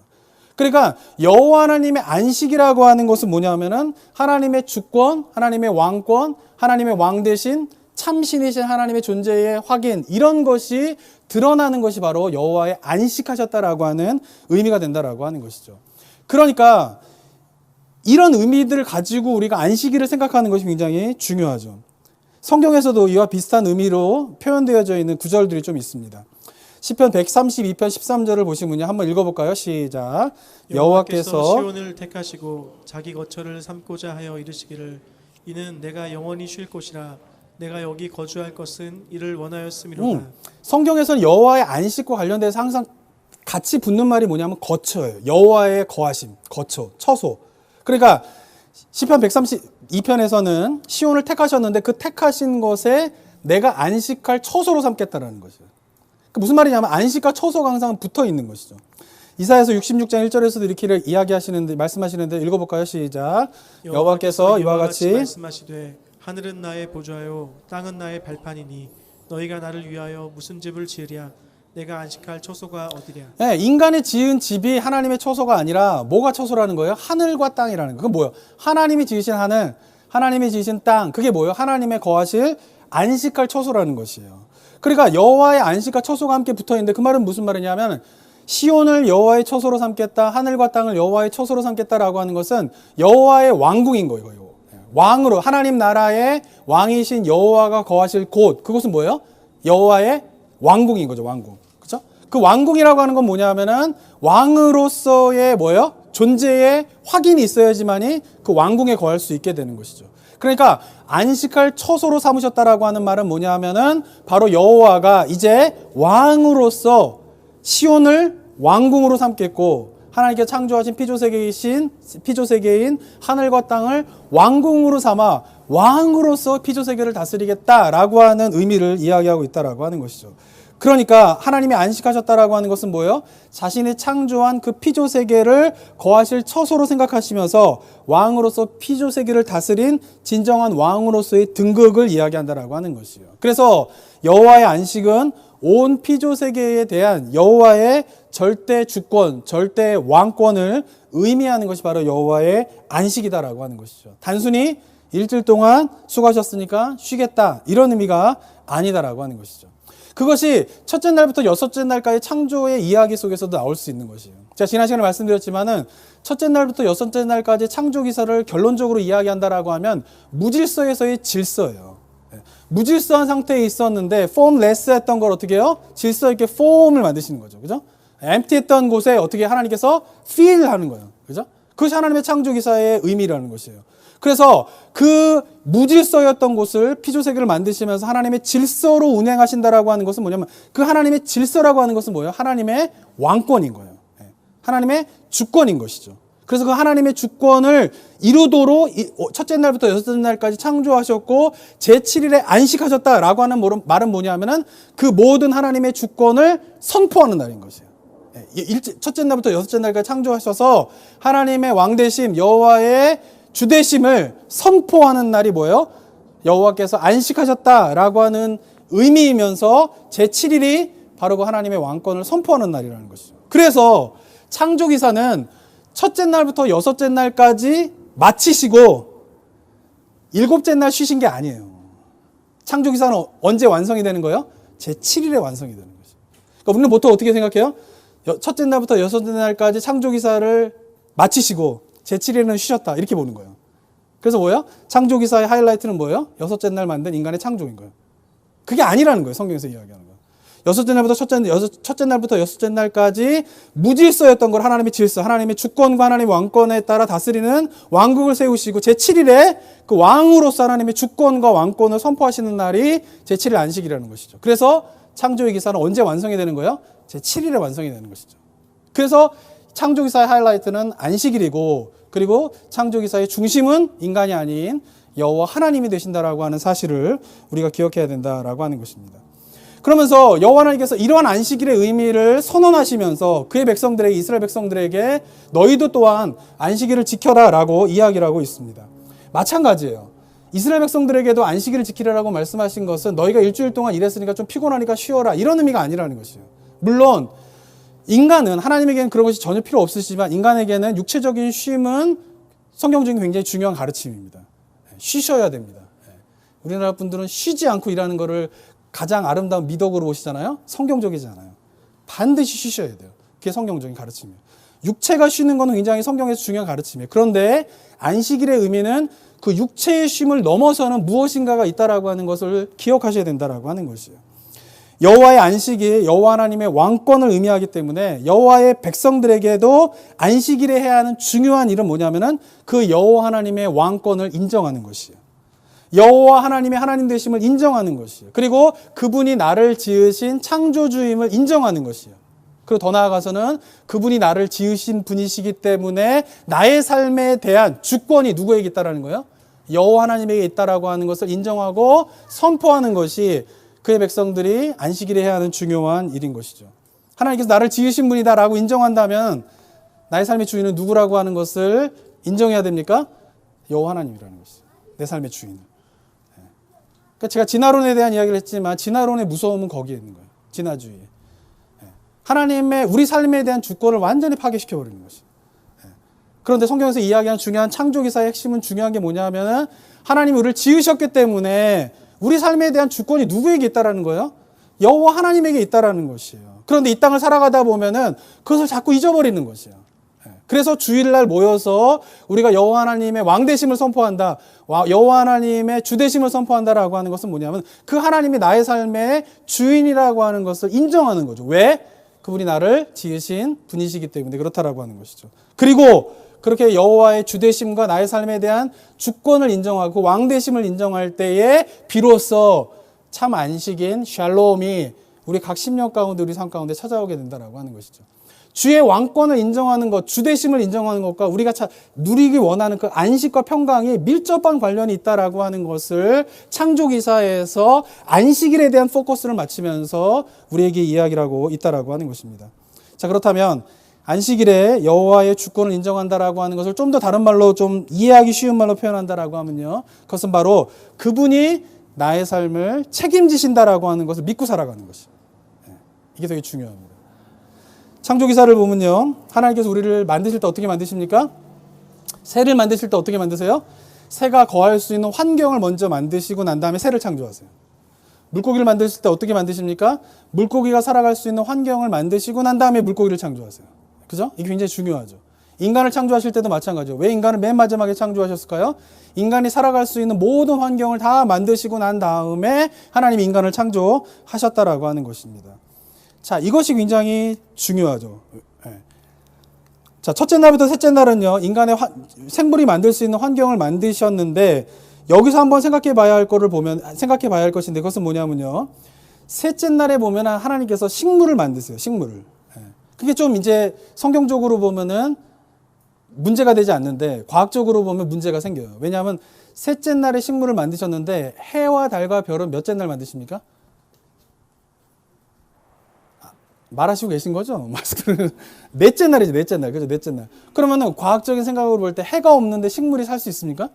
그러니까 여호와 하나님의 안식이라고 하는 것은 뭐냐면은 하나님의 주권, 하나님의 왕권, 하나님의 왕 대신 참신이신 하나님의 존재의 확인 이런 것이 드러나는 것이 바로 여호와의 안식하셨다라고 하는 의미가 된다라고 하는 것이죠. 그러니까 이런 의미들을 가지고 우리가 안식일을 생각하는 것이 굉장히 중요하죠. 성경에서도 이와 비슷한 의미로 표현되어져 있는 구절들이 좀 있습니다. 시편 132편 13절을 보시면요. 한번 읽어볼까요? 시작. 여호와께서 시온을 택하시고 자기 거처를 삼고자 하여 이르시기를 이는 내가 영원히 쉴 곳이라 내가 여기 거주할 것은 이를 원하였음이로다. 성경에서는 여호와의 안식과 관련돼서 항상 같이 붙는 말이 뭐냐면 거처예요. 여호와의 거하심, 거처, 처소. 그러니까 시편 132편에서는 시온을 택하셨는데 그 택하신 것에 내가 안식할 처소로 삼겠다라는 것이에요. 무슨 말이냐면 안식과 처소가 항상 붙어 있는 것이죠. 이사야서 66장 1절에서도 이렇게 말씀하시는데 읽어볼까요? 시작. 여호와께서 이와 같이 말씀하시되 하늘은 나의 보좌요 땅은 나의 발판이니 너희가 나를 위하여 무슨 집을 지으랴 내가 안식할 처소가 어디랴. 네, 인간이 지은 집이 하나님의 처소가 아니라 뭐가 처소라는 거예요? 하늘과 땅이라는 거예요. 그건 뭐예요? 하나님이 지으신 하늘, 하나님이 지으신 땅, 그게 뭐예요? 하나님의 거하실 안식할 처소라는 것이에요. 그러니까 여호와의 안식과 처소가 함께 붙어있는데 그 말은 무슨 말이냐면 시온을 여호와의 처소로 삼겠다, 하늘과 땅을 여호와의 처소로 삼겠다라고 하는 것은 여호와의 왕궁인 거예요. 왕으로 하나님 나라의 왕이신 여호와가 거하실 곳, 그곳은 뭐예요? 여호와의 왕궁인 거죠. 왕궁. 그렇죠? 그 왕궁이라고 하는 건 뭐냐면은 왕으로서의 뭐예요? 존재의 확인이 있어야지만이 그 왕궁에 거할 수 있게 되는 것이죠. 그러니까 안식할 처소로 삼으셨다라고 하는 말은 뭐냐면은 바로 여호와가 이제 왕으로서 시온을 왕궁으로 삼겠고 하나님께 창조하신 피조세계인 하늘과 땅을 왕궁으로 삼아 왕으로서 피조세계를 다스리겠다라고 하는 의미를 이야기하고 있다라고 하는 것이죠. 그러니까 하나님이 안식하셨다라고 하는 것은 뭐예요? 자신이 창조한 그 피조세계를 거하실 처소로 생각하시면서 왕으로서 피조세계를 다스린 진정한 왕으로서의 등극을 이야기한다라고 하는 것이에요. 그래서 여호와의 안식은 온 피조세계에 대한 여호와의 절대 주권, 절대 왕권을 의미하는 것이 바로 여호와의 안식이다라고 하는 것이죠. 단순히 일주일 동안 수고하셨으니까 쉬겠다 이런 의미가 아니다라고 하는 것이죠. 그것이 첫째 날부터 여섯째 날까지 창조의 이야기 속에서도 나올 수 있는 것이에요. 제가 지난 시간에 말씀드렸지만은 첫째 날부터 여섯째 날까지 창조 기사를 결론적으로 이야기한다라고 하면 무질서에서의 질서예요. 무질서한 상태에 있었는데 formless 했던 걸 어떻게 해요? 질서 있게 form을 만드시는 거죠. 그죠? empty했던 곳에 어떻게 하나님께서 fill 하는 거예요. 그죠? 그것이 하나님의 창조 기사의 의미라는 것이에요. 그래서 그 무질서였던 곳을 피조세계를 만드시면서 하나님의 질서로 운행하신다라고 하는 것은 뭐냐면 그 하나님의 질서라고 하는 것은 뭐예요? 하나님의 왕권인 거예요. 하나님의 주권인 것이죠. 그래서 그 하나님의 주권을 이루도록 첫째 날부터 여섯째 날까지 창조하셨고 제7일에 안식하셨다라고 하는 말은 뭐냐면은 그 모든 하나님의 주권을 선포하는 날인 것이에요. 첫째 날부터 여섯째 날까지 창조하셔서 하나님의 왕대심, 여호와의 주대심을 선포하는 날이 뭐예요? 여호와께서 안식하셨다라고 하는 의미이면서 제7일이 바로 그 하나님의 왕권을 선포하는 날이라는 것이죠. 그래서 창조기사는 첫째 날부터 여섯째 날까지 마치시고 일곱째 날 쉬신 게 아니에요. 창조기사는 언제 완성이 되는 거예요? 제7일에 완성이 되는 거죠. 그러니까 우리는 보통 어떻게 생각해요? 첫째 날부터 여섯째 날까지 창조기사를 마치시고 제7일에는 쉬셨다 이렇게 보는 거예요. 그래서 뭐예요? 창조기사의 하이라이트는 뭐예요? 여섯째 날 만든 인간의 창조인 거예요. 그게 아니라는 거예요. 성경에서 이야기하는 거예요. 첫째 날부터 여섯째 날까지 무질서였던 걸 하나님이 질서, 하나님의 주권과 하나님의 왕권에 따라 다스리는 왕국을 세우시고 제7일에 그 왕으로서 하나님의 주권과 왕권을 선포하시는 날이 제7일 안식이라는 것이죠. 그래서 창조의 기사는 언제 완성이 되는 거예요? 제7일에 완성이 되는 것이죠. 그래서 창조기사의 하이라이트는 안식일이고, 그리고 창조기사의 중심은 인간이 아닌 여호와 하나님이 되신다라고 하는 사실을 우리가 기억해야 된다라고 하는 것입니다. 그러면서 여호와 하나님께서 이러한 안식일의 의미를 선언하시면서 그의 백성들에게, 이스라엘 백성들에게 너희도 또한 안식일을 지켜라라고 이야기를 하고 있습니다. 마찬가지예요. 이스라엘 백성들에게도 안식일을 지키라라고 말씀하신 것은 너희가 일주일 동안 일했으니까 좀 피곤하니까 쉬어라, 이런 의미가 아니라는 것이에요. 물론 인간은, 하나님에게는 그런 것이 전혀 필요 없으시지만 인간에게는 육체적인 쉼은 성경적인 굉장히 중요한 가르침입니다. 쉬셔야 됩니다. 우리나라 분들은 쉬지 않고 일하는 것을 가장 아름다운 미덕으로 보시잖아요. 성경적이잖아요. 반드시 쉬셔야 돼요. 그게 성경적인 가르침이에요. 육체가 쉬는 것은 굉장히 성경에서 중요한 가르침이에요. 그런데 안식일의 의미는 그 육체의 쉼을 넘어서는 무엇인가가 있다라고 하는 것을 기억하셔야 된다라고 하는 것이에요. 여호와의 안식이 여호와 하나님의 왕권을 의미하기 때문에 여호와의 백성들에게도 안식일에 해야 하는 중요한 일은 뭐냐면은 그 여호와 하나님의 왕권을 인정하는 것이에요. 여호와 하나님의 하나님 되심을 인정하는 것이에요. 그리고 그분이 나를 지으신 창조주임을 인정하는 것이에요. 그리고 더 나아가서는 그분이 나를 지으신 분이시기 때문에 나의 삶에 대한 주권이 누구에게 있다라는 거예요? 여호와 하나님에게 있다라고 하는 것을 인정하고 선포하는 것이 그의 백성들이 안식일에 해야 하는 중요한 일인 것이죠. 하나님께서 나를 지으신 분이다라고 인정한다면 나의 삶의 주인은 누구라고 하는 것을 인정해야 됩니까? 여호와 하나님이라는 것이죠. 내 삶의 주인은. 그러니까 제가 진화론에 대한 이야기를 했지만 진화론의 무서움은 거기에 있는 거예요. 진화주의에. 하나님의 우리 삶에 대한 주권을 완전히 파괴시켜버리는 것이에요. 그런데 성경에서 이야기하는 중요한 창조기사의 핵심은 중요한 게 뭐냐면 하나님이 우리를 지으셨기 때문에 우리 삶에 대한 주권이 누구에게 있다라는 거예요? 여호와 하나님에게 있다라는 것이에요. 그런데 이 땅을 살아가다 보면은 그것을 자꾸 잊어버리는 것이에요. 그래서 주일날 모여서 우리가 여호와 하나님의 왕되심을 선포한다, 여호와 하나님의 주되심을 선포한다라고 하는 것은 뭐냐면 그 하나님이 나의 삶의 주인이라고 하는 것을 인정하는 거죠. 왜? 그분이 나를 지으신 분이시기 때문에 그렇다라고 하는 것이죠. 그리고 그렇게 여호와의 주되심과 나의 삶에 대한 주권을 인정하고 왕되심을 인정할 때에 비로소 참 안식인 샬롬이 우리 각 심령 가운데, 우리 삶 가운데 찾아오게 된다라고 하는 것이죠. 주의 왕권을 인정하는 것, 주되심을 인정하는 것과 우리가 누리기 원하는 그 안식과 평강이 밀접한 관련이 있다라고 하는 것을 창조기사에서 안식일에 대한 포커스를 맞추면서 우리에게 이야기를 하고 있다라고 하는 것입니다. 자, 그렇다면 안식일에 여호와의 주권을 인정한다라고 하는 것을 좀 더 다른 말로, 좀 이해하기 쉬운 말로 표현한다라고 하면요, 그것은 바로 그분이 나의 삶을 책임지신다라고 하는 것을 믿고 살아가는 것이에요. 이게 되게 중요합니다. 창조기사를 보면요, 하나님께서 우리를 만드실 때 어떻게 만드십니까? 새를 만드실 때 어떻게 만드세요? 새가 거할 수 있는 환경을 먼저 만드시고 난 다음에 새를 창조하세요. 물고기를 만드실 때 어떻게 만드십니까? 물고기가 살아갈 수 있는 환경을 만드시고 난 다음에 물고기를 창조하세요. 그죠? 이게 굉장히 중요하죠. 인간을 창조하실 때도 마찬가지죠. 왜 인간을 맨 마지막에 창조하셨을까요? 인간이 살아갈 수 있는 모든 환경을 다 만드시고 난 다음에 하나님이 인간을 창조하셨다라고 하는 것입니다. 자, 이것이 굉장히 중요하죠. 자, 첫째 날부터 셋째 날은요, 인간의 생물이 만들 수 있는 환경을 만드셨는데, 여기서 한번 생각해 봐야 할 것인데, 그것은 뭐냐면요, 셋째 날에 보면 하나님께서 식물을 만드세요. 식물을. 그게 좀 이제 성경적으로 보면은 문제가 되지 않는데, 과학적으로 보면 문제가 생겨요. 왜냐하면 셋째 날에 식물을 만드셨는데, 해와 달과 별은 몇째 날 만드십니까? 말하시고 계신 거죠? 넷째 날이죠, 넷째 날. 그죠, 넷째 날. 그러면은 과학적인 생각으로 볼 때 해가 없는데 식물이 살 수 있습니까?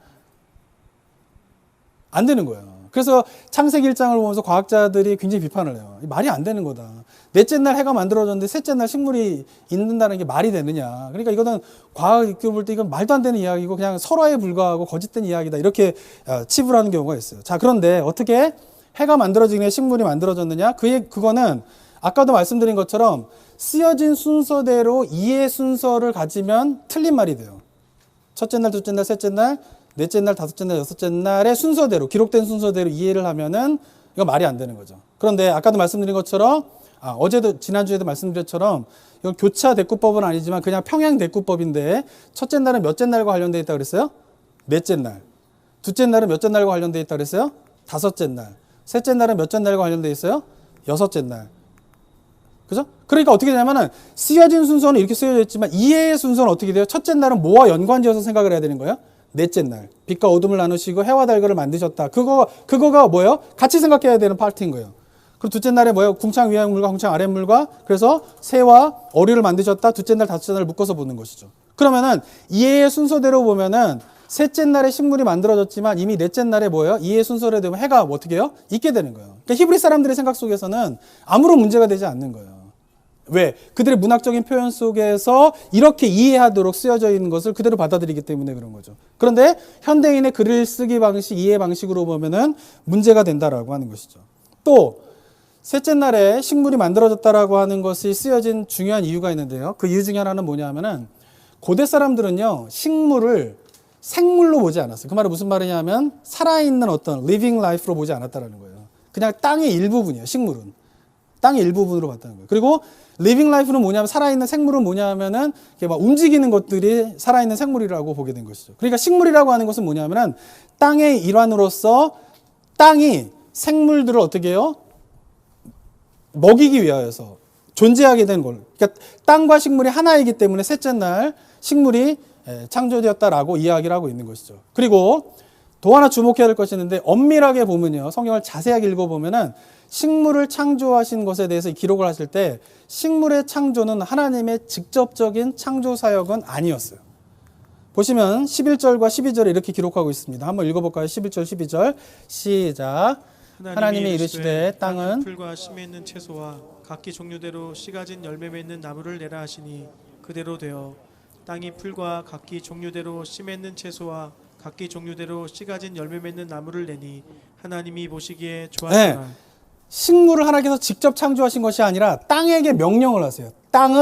안 되는 거예요. 그래서 창세기 1장을 보면서 과학자들이 굉장히 비판을 해요. 말이 안 되는 거다. 넷째 날 해가 만들어졌는데 셋째 날 식물이 있는다는 게 말이 되느냐. 그러니까 이거는 과학적으로 볼 때 이건 말도 안 되는 이야기고 그냥 설화에 불과하고 거짓된 이야기다. 이렇게 치부하는 경우가 있어요. 자, 그런데 어떻게 해가 만들어지기 전에 식물이 만들어졌느냐? 그거는 아까도 말씀드린 것처럼 쓰여진 순서대로 이해 순서를 가지면 틀린 말이 돼요. 첫째 날, 둘째 날, 셋째 날, 넷째 날, 다섯째 날, 여섯째 날의 순서대로, 기록된 순서대로 이해를 하면은 이거 말이 안 되는 거죠. 그런데 아까도 말씀드린 것처럼, 어제도, 지난주에도 말씀드렸처럼, 이건 교차 대꾸법은 아니지만 그냥 평행 대꾸법인데, 첫째 날은 몇째 날과 관련되어 있다고 그랬어요? 넷째 날. 둘째 날은 몇째 날과 관련되어 있다고 그랬어요? 다섯째 날. 셋째 날은 몇째 날과 관련되어 있어요? 여섯째 날. 그죠? 그러니까 어떻게 되냐면은, 쓰여진 순서는 이렇게 쓰여져 있지만, 이해의 순서는 어떻게 돼요? 첫째 날은 뭐와 연관지어서 생각을 해야 되는 거예요? 넷째 날. 빛과 어둠을 나누시고 해와 달걀을 만드셨다. 그거가 뭐예요? 같이 생각해야 되는 파트인 거예요. 그리고 둘째 날에 뭐예요? 궁창 위의 물과 궁창 아래 물과, 그래서 새와 어류를 만드셨다. 둘째 날, 다섯째 날을 묶어서 보는 것이죠. 그러면은, 이해의 순서대로 보면은, 셋째 날에 식물이 만들어졌지만 이미 넷째 날에 뭐예요? 이해의 순서대로 되면 해가 어떻게 해요? 있게 되는 거예요. 그러니까 히브리 사람들의 생각 속에서는 아무런 문제가 되지 않는 거예요. 왜? 그들의 문학적인 표현 속에서 이렇게 이해하도록 쓰여져 있는 것을 그대로 받아들이기 때문에 그런 거죠. 그런데 현대인의 글을 쓰기 방식, 이해 방식으로 보면은 문제가 된다라고 하는 것이죠. 또 셋째 날에 식물이 만들어졌다라고 하는 것이 쓰여진 중요한 이유가 있는데요. 그 이유 중에 하나는 뭐냐면은 고대 사람들은요, 식물을 생물로 보지 않았어요. 그 말은 무슨 말이냐면 살아있는 어떤 living life로 보지 않았다라는 거예요. 그냥 땅의 일부분이에요. 식물은. 땅의 일부분으로 봤다는 거예요. 그리고 living life는 뭐냐면 살아있는 생물은 뭐냐면은 이게 막 움직이는 것들이 살아있는 생물이라고 보게 된 것이죠. 그러니까 식물이라고 하는 것은 뭐냐면은 땅의 일환으로서 땅이 생물들을 어떻게 해요? 먹이기 위하여서 존재하게 된 걸. 그러니까 땅과 식물이 하나이기 때문에 셋째 날 식물이 창조되었다라고 이야기를 하고 있는 것이죠. 그리고 또 하나 주목해야 될 것이 있는데 엄밀하게 보면요. 성경을 자세하게 읽어보면은 식물을 창조하신 것에 대해서 기록을 하실 때 식물의 창조는 하나님의 직접적인 창조 사역은 아니었어요. 보시면 11절과 12절에 이렇게 기록하고 있습니다. 한번 읽어볼까요? 11절, 12절 시작. 하나님이 이르시되 땅은 풀과 심에 있는 채소와 각기 종류대로 씨 가진 열매 맺는 나무를 내라 하시니 그대로 되어 땅이 풀과 각기 종류대로 씨 맺는 채소와 각기 종류대로 씨 가진 열매 맺는 나무를 내니 하나님이 보시기에 좋았더라. 네. 식물을 하나님께서 직접 창조하신 것이 아니라 땅에게 명령을 하세요. 땅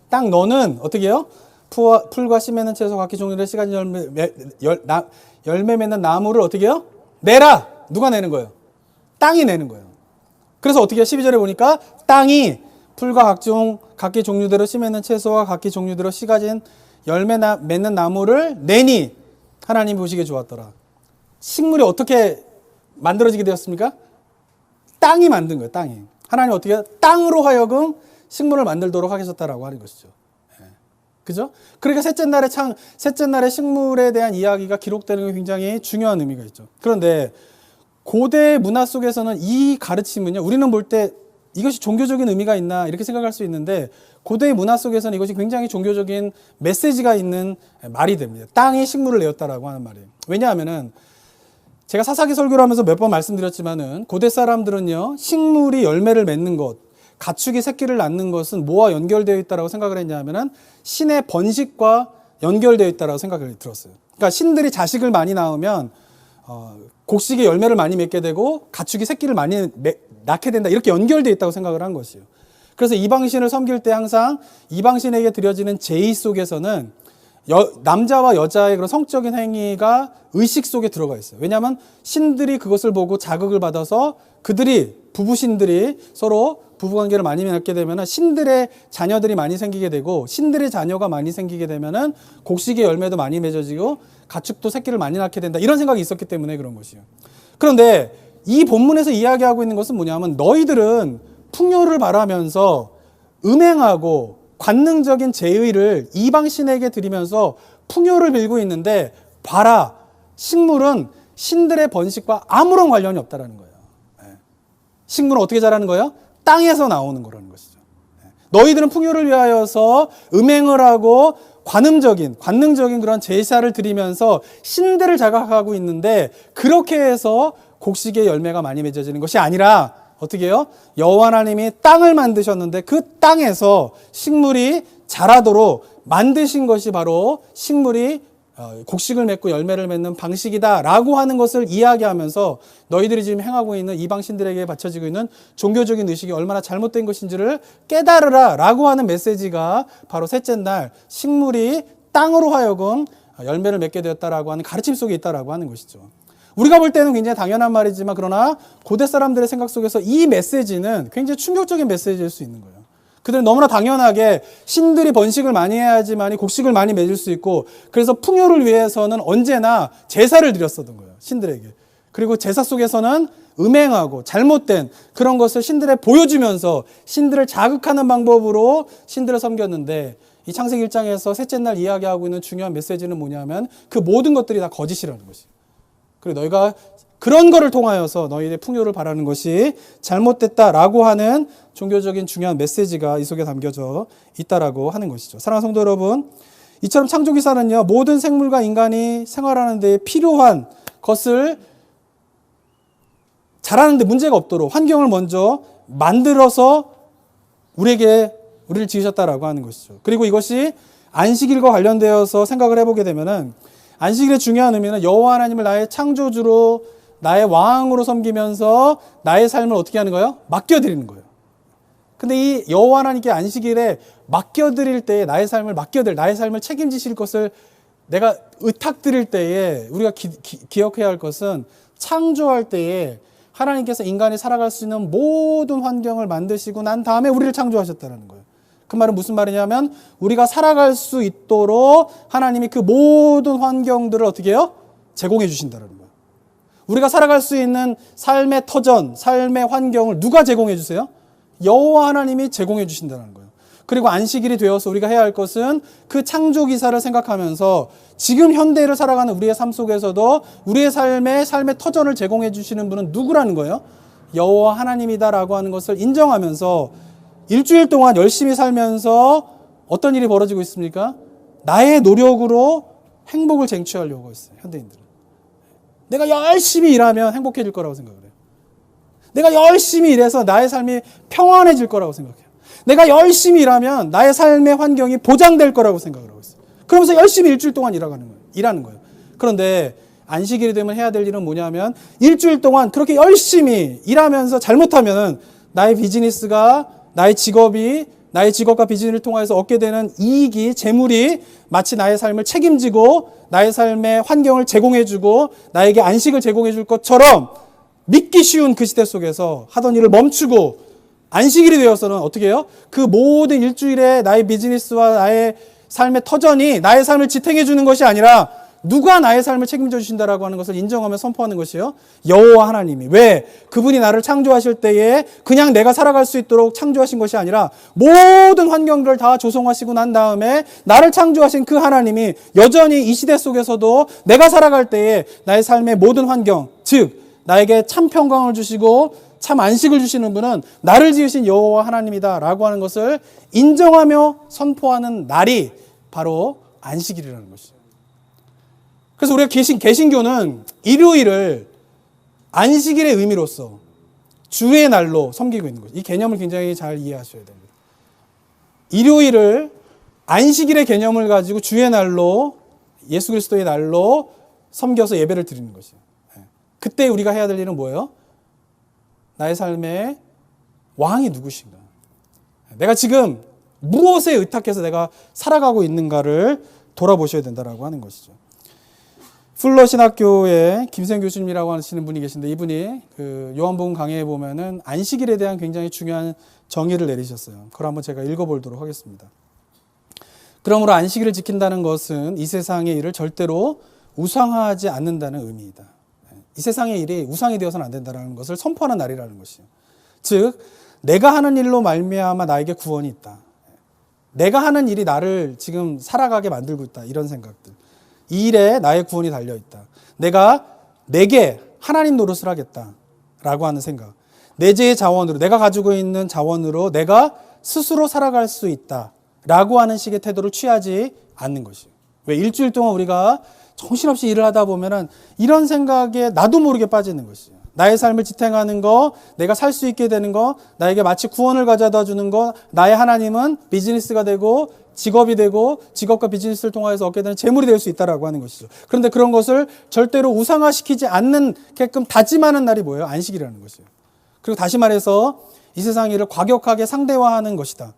너는 어떻게 해요? 풀과 씨 맺는 채소 각기 종류대로 씨 가진 열매 맺는 나무를 어떻게 해요? 내라. 누가 내는 거예요? 땅이 내는 거예요. 그래서 어떻게 해요? 12절에 보니까 땅이 풀과 각기 종류대로 씨 맺는 채소와 각기 종류대로 씨 가진 열매 맺는 나무를 내니 하나님 보시기에 좋았더라. 식물이 어떻게 만들어지게 되었습니까? 땅이 만든 거예요. 땅이. 하나님 어떻게 해요? 땅으로 하여금 식물을 만들도록 하셨다라고 하는 것이죠. 그죠? 그러니까 셋째 날의 식물에 대한 이야기가 기록되는 게 굉장히 중요한 의미가 있죠. 그런데 고대 문화 속에서는 이 가르침은요, 우리는 볼 때 이것이 종교적인 의미가 있나 이렇게 생각할 수 있는데 고대의 문화 속에서는 이것이 굉장히 종교적인 메시지가 있는 말이 됩니다. 땅이 식물을 내었다라고 하는 말이에요. 왜냐하면은 제가 사사기 설교를 하면서 몇 번 말씀드렸지만은 고대 사람들은요, 식물이 열매를 맺는 것, 가축이 새끼를 낳는 것은 뭐와 연결되어 있다라고 생각을 했냐면은 신의 번식과 연결되어 있다라고 생각을 들었어요. 그러니까 신들이 자식을 많이 낳으면 곡식의 열매를 많이 맺게 되고 가축이 새끼를 많이 낳게 된다. 이렇게 연결되어 있다고 생각을 한 것이에요. 그래서 이방신을 섬길 때 항상 이방신에게 드려지는 제의 속에서는 남자와 여자의 그런 성적인 행위가 의식 속에 들어가 있어요. 왜냐하면 신들이 그것을 보고 자극을 받아서 부부신들이 서로 부부관계를 많이 맺게 되면 신들의 자녀들이 많이 생기게 되고 신들의 자녀가 많이 생기게 되면 곡식의 열매도 많이 맺어지고 가축도 새끼를 많이 낳게 된다. 이런 생각이 있었기 때문에 그런 것이에요. 그런데 이 본문에서 이야기하고 있는 것은 뭐냐면 너희들은 풍요를 바라면서 음행하고 관능적인 제의를 이방신에게 드리면서 풍요를 빌고 있는데 봐라, 식물은 신들의 번식과 아무런 관련이 없다라는 거예요. 식물은 어떻게 자라는 거예요? 땅에서 나오는 거라는 것이죠. 너희들은 풍요를 위하여서 음행을 하고 관능적인 그런 제사를 드리면서 신들을 자각하고 있는데 그렇게 해서 곡식의 열매가 많이 맺어지는 것이 아니라 어떻게 해요? 여호와 하나님이 땅을 만드셨는데 그 땅에서 식물이 자라도록 만드신 것이 바로 식물이 곡식을 맺고 열매를 맺는 방식이다라고 하는 것을 이야기하면서 너희들이 지금 행하고 있는 이방신들에게 바쳐지고 있는 종교적인 의식이 얼마나 잘못된 것인지를 깨달으라 라고 하는 메시지가 바로 셋째 날 식물이 땅으로 하여금 열매를 맺게 되었다라고 하는 가르침 속에 있다라고 하는 것이죠. 우리가 볼 때는 굉장히 당연한 말이지만 그러나 고대 사람들의 생각 속에서 이 메시지는 굉장히 충격적인 메시지일 수 있는 거예요. 그들은 너무나 당연하게 신들이 번식을 많이 해야지만 곡식을 많이 맺을 수 있고 그래서 풍요를 위해서는 언제나 제사를 드렸었던 거예요. 신들에게. 그리고 제사 속에서는 음행하고 잘못된 그런 것을 신들에 보여주면서 신들을 자극하는 방법으로 신들을 섬겼는데 이 창세기 1장에서 셋째 날 이야기하고 있는 중요한 메시지는 뭐냐면 그 모든 것들이 다 거짓이라는 것이에요. 그리고 너희가 그런 거를 통하여서 너희의 풍요를 바라는 것이 잘못됐다라고 하는 종교적인 중요한 메시지가 이 속에 담겨져 있다라고 하는 것이죠. 사랑하는 성도 여러분, 이처럼 창조기사는요, 모든 생물과 인간이 생활하는 데 필요한 것을 잘하는 데 문제가 없도록 환경을 먼저 만들어서 우리를 지으셨다라고 하는 것이죠. 그리고 이것이 안식일과 관련되어서 생각을 해보게 되면은 안식일의 중요한 의미는 여호와 하나님을 나의 창조주로 나의 왕으로 섬기면서 나의 삶을 어떻게 하는 거예요? 맡겨드리는 거예요. 근데 이 여호와 하나님께 안식일에 맡겨드릴 때에 나의 삶을 책임지실 것을 내가 의탁드릴 때에 우리가 기억해야 할 것은 창조할 때에 하나님께서 인간이 살아갈 수 있는 모든 환경을 만드시고 난 다음에 우리를 창조하셨다는 거예요. 그 말은 무슨 말이냐면 우리가 살아갈 수 있도록 하나님이 그 모든 환경들을 어떻게 해요? 제공해 주신다는 거예요. 우리가 살아갈 수 있는 삶의 터전, 삶의 환경을 누가 제공해 주세요? 여호와 하나님이 제공해 주신다는 거예요. 그리고 안식일이 되어서 우리가 해야 할 것은 그 창조 기사를 생각하면서 지금 현대를 살아가는 우리의 삶 속에서도 우리의 삶의 터전을 제공해 주시는 분은 누구라는 거예요? 여호와 하나님이다라고 하는 것을 인정하면서 일주일 동안 열심히 살면서 어떤 일이 벌어지고 있습니까? 나의 노력으로 행복을 쟁취하려고 했어요. 현대인들은. 내가 열심히 일하면 행복해질 거라고 생각을 해요. 내가 열심히 일해서 나의 삶이 평안해질 거라고 생각해요. 내가 열심히 일하면 나의 삶의 환경이 보장될 거라고 생각을 하고 있어요. 그러면서 열심히 일주일 동안 일하는 거예요. 그런데 안식일이 되면 해야 될 일은 뭐냐면 일주일 동안 그렇게 열심히 일하면서 잘못하면 나의 비즈니스가 나의 직업과 비즈니스를 통해서 얻게 되는 이익이, 재물이 마치 나의 삶을 책임지고 나의 삶의 환경을 제공해주고 나에게 안식을 제공해줄 것처럼 믿기 쉬운 그 시대 속에서 하던 일을 멈추고 안식일이 되어서는 어떻게 해요? 그 모든 일주일에 나의 비즈니스와 나의 삶의 터전이 나의 삶을 지탱해주는 것이 아니라 누가 나의 삶을 책임져 주신다라고 하는 것을 인정하며 선포하는 것이요. 여호와 하나님이. 왜? 그분이 나를 창조하실 때에 그냥 내가 살아갈 수 있도록 창조하신 것이 아니라 모든 환경들을 다 조성하시고 난 다음에 나를 창조하신 그 하나님이 여전히 이 시대 속에서도 내가 살아갈 때에 나의 삶의 모든 환경, 즉 나에게 참 평강을 주시고 참 안식을 주시는 분은 나를 지으신 여호와 하나님이다라고 하는 것을 인정하며 선포하는 날이 바로 안식일이라는 것이죠. 그래서 우리가 개신교는 일요일을 안식일의 의미로서 주의 날로 섬기고 있는 거죠. 이 개념을 굉장히 잘 이해하셔야 됩니다. 일요일을 안식일의 개념을 가지고 주의 날로 예수 그리스도의 날로 섬겨서 예배를 드리는 것이에요. 그때 우리가 해야 될 일은 뭐예요? 나의 삶의 왕이 누구신가? 내가 지금 무엇에 의탁해서 내가 살아가고 있는가를 돌아보셔야 된다라고 하는 것이죠. 풀러 신학교에 김생 교수님이라고 하시는 분이 계신데 이분이 그 요한복음 강해에 보면은 안식일에 대한 굉장히 중요한 정의를 내리셨어요. 그걸 한번 제가 읽어보도록 하겠습니다. 그러므로 안식일을 지킨다는 것은 이 세상의 일을 절대로 우상화하지 않는다는 의미이다. 이 세상의 일이 우상이 되어서는 안 된다는 것을 선포하는 날이라는 것이에요. 즉 내가 하는 일로 말미암아 나에게 구원이 있다. 내가 하는 일이 나를 지금 살아가게 만들고 있다. 이런 생각들. 이 일에 나의 구원이 달려있다. 내게 하나님 노릇을 하겠다라고 하는 생각. 내재의 자원으로, 내가 가지고 있는 자원으로 내가 스스로 살아갈 수 있다라고 하는 식의 태도를 취하지 않는 것이에요. 왜? 일주일 동안 우리가 정신없이 일을 하다 보면은 이런 생각에 나도 모르게 빠지는 것이에요. 나의 삶을 지탱하는 거, 내가 살 수 있게 되는 거, 나에게 마치 구원을 가져다 주는 거, 나의 하나님은 비즈니스가 되고 직업이 되고 직업과 비즈니스를 통해서 얻게 되는 재물이 될 수 있다라고 하는 것이죠. 그런데 그런 것을 절대로 우상화시키지 않는게끔 다짐하는 날이 뭐예요? 안식이라는 것이에요. 그리고 다시 말해서 이 세상 일을 과격하게 상대화하는 것이다.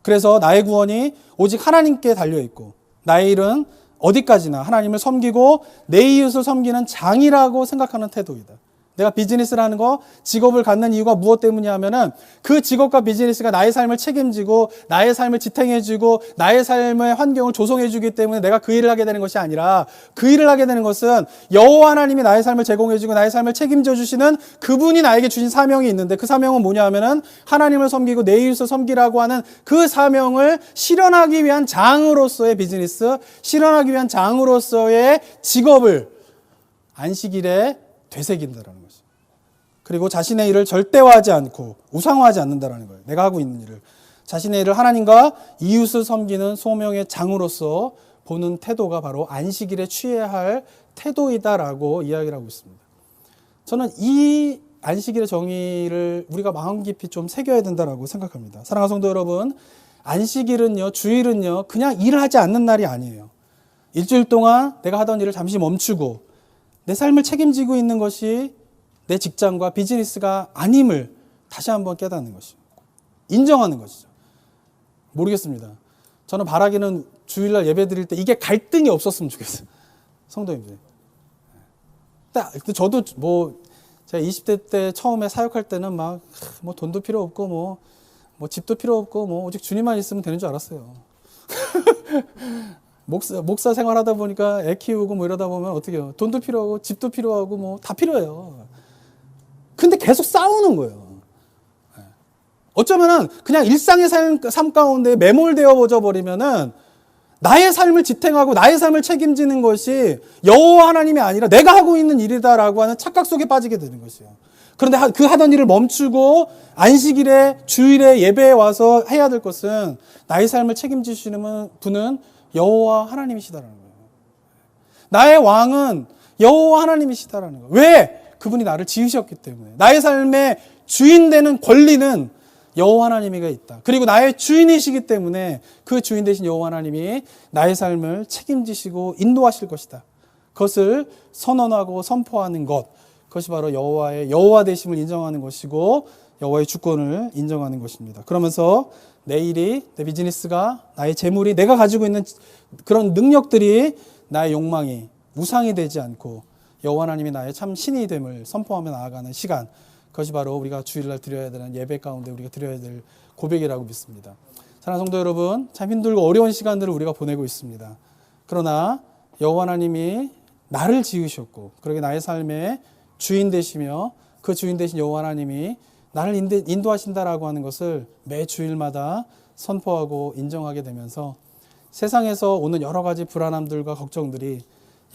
그래서 나의 구원이 오직 하나님께 달려있고 나의 일은 어디까지나 하나님을 섬기고 내 이웃을 섬기는 장이라고 생각하는 태도이다. 내가 비즈니스를 하는 거, 직업을 갖는 이유가 무엇 때문이냐면은 그 직업과 비즈니스가 나의 삶을 책임지고 나의 삶을 지탱해주고 나의 삶의 환경을 조성해주기 때문에 내가 그 일을 하게 되는 것이 아니라, 그 일을 하게 되는 것은 여호와 하나님이 나의 삶을 제공해주고 나의 삶을 책임져 주시는 그분이 나에게 주신 사명이 있는데, 그 사명은 뭐냐 하면은 하나님을 섬기고 내 이웃을 섬기라고 하는 그 사명을 실현하기 위한 장으로서의 비즈니스, 실현하기 위한 장으로서의 직업을 안식일에 되새긴다라는 것이죠. 그리고 자신의 일을 절대화하지 않고 우상화하지 않는다라는 거예요. 내가 하고 있는 일을, 자신의 일을 하나님과 이웃을 섬기는 소명의 장으로서 보는 태도가 바로 안식일에 취해야 할 태도이다라고 이야기를 하고 있습니다. 저는 이 안식일의 정의를 우리가 마음 깊이 좀 새겨야 된다라고 생각합니다. 사랑하는 성도 여러분, 안식일은요, 주일은요, 그냥 일을 하지 않는 날이 아니에요. 일주일 동안 내가 하던 일을 잠시 멈추고 내 삶을 책임지고 있는 것이 내 직장과 비즈니스가 아님을 다시 한번 깨닫는 것이죠. 인정하는 것이죠. 모르겠습니다. 저는 바라기는 주일날 예배 드릴 때 이게 갈등이 없었으면 좋겠어요. 성도님들. 저도 제가 20대 때 처음에 사역할 때는 돈도 필요 없고 뭐 집도 필요 없고 오직 주님만 있으면 되는 줄 알았어요. 목사 생활하다 보니까 애 키우고 이러다 보면 어떻게 해요? 돈도 필요하고 집도 필요하고 다 필요해요. 근데 계속 싸우는 거예요. 어쩌면은 그냥 일상의 삶 가운데 매몰되어 버리면은 나의 삶을 지탱하고 나의 삶을 책임지는 것이 여호와 하나님이 아니라 내가 하고 있는 일이다라고 하는 착각 속에 빠지게 되는 것이에요. 그런데 그 하던 일을 멈추고 안식일에 주일에 예배에 와서 해야 될 것은 나의 삶을 책임지시는 분은 여호와 하나님이시다라는 거예요. 나의 왕은 여호와 하나님이시다라는 거예요. 왜? 그분이 나를 지으셨기 때문에. 나의 삶의 주인 되는 권리는 여호와 하나님이가 있다. 그리고 나의 주인이시기 때문에 그 주인 되신 여호와 하나님이 나의 삶을 책임지시고 인도하실 것이다. 그것을 선언하고 선포하는 것, 그것이 바로 여호와의 여호와 되심을 인정하는 것이고 여호와의 주권을 인정하는 것입니다. 그러면서 내 일이, 내 비즈니스가, 나의 재물이, 내가 가지고 있는 그런 능력들이 나의 욕망이 우상이 되지 않고 여호와 하나님이 나의 참 신이 됨을 선포하며 나아가는 시간, 그것이 바로 우리가 주일날 드려야 되는 예배 가운데 우리가 드려야 될 고백이라고 믿습니다. 사랑하는 성도 여러분, 참 힘들고 어려운 시간들을 우리가 보내고 있습니다. 그러나 여호와 하나님이 나를 지으셨고 그러게 나의 삶의 주인 되시며 그 주인 되신 여호와 하나님이 나를 인도하신다라고 하는 것을 매 주일마다 선포하고 인정하게 되면서 세상에서 오는 여러 가지 불안함들과 걱정들이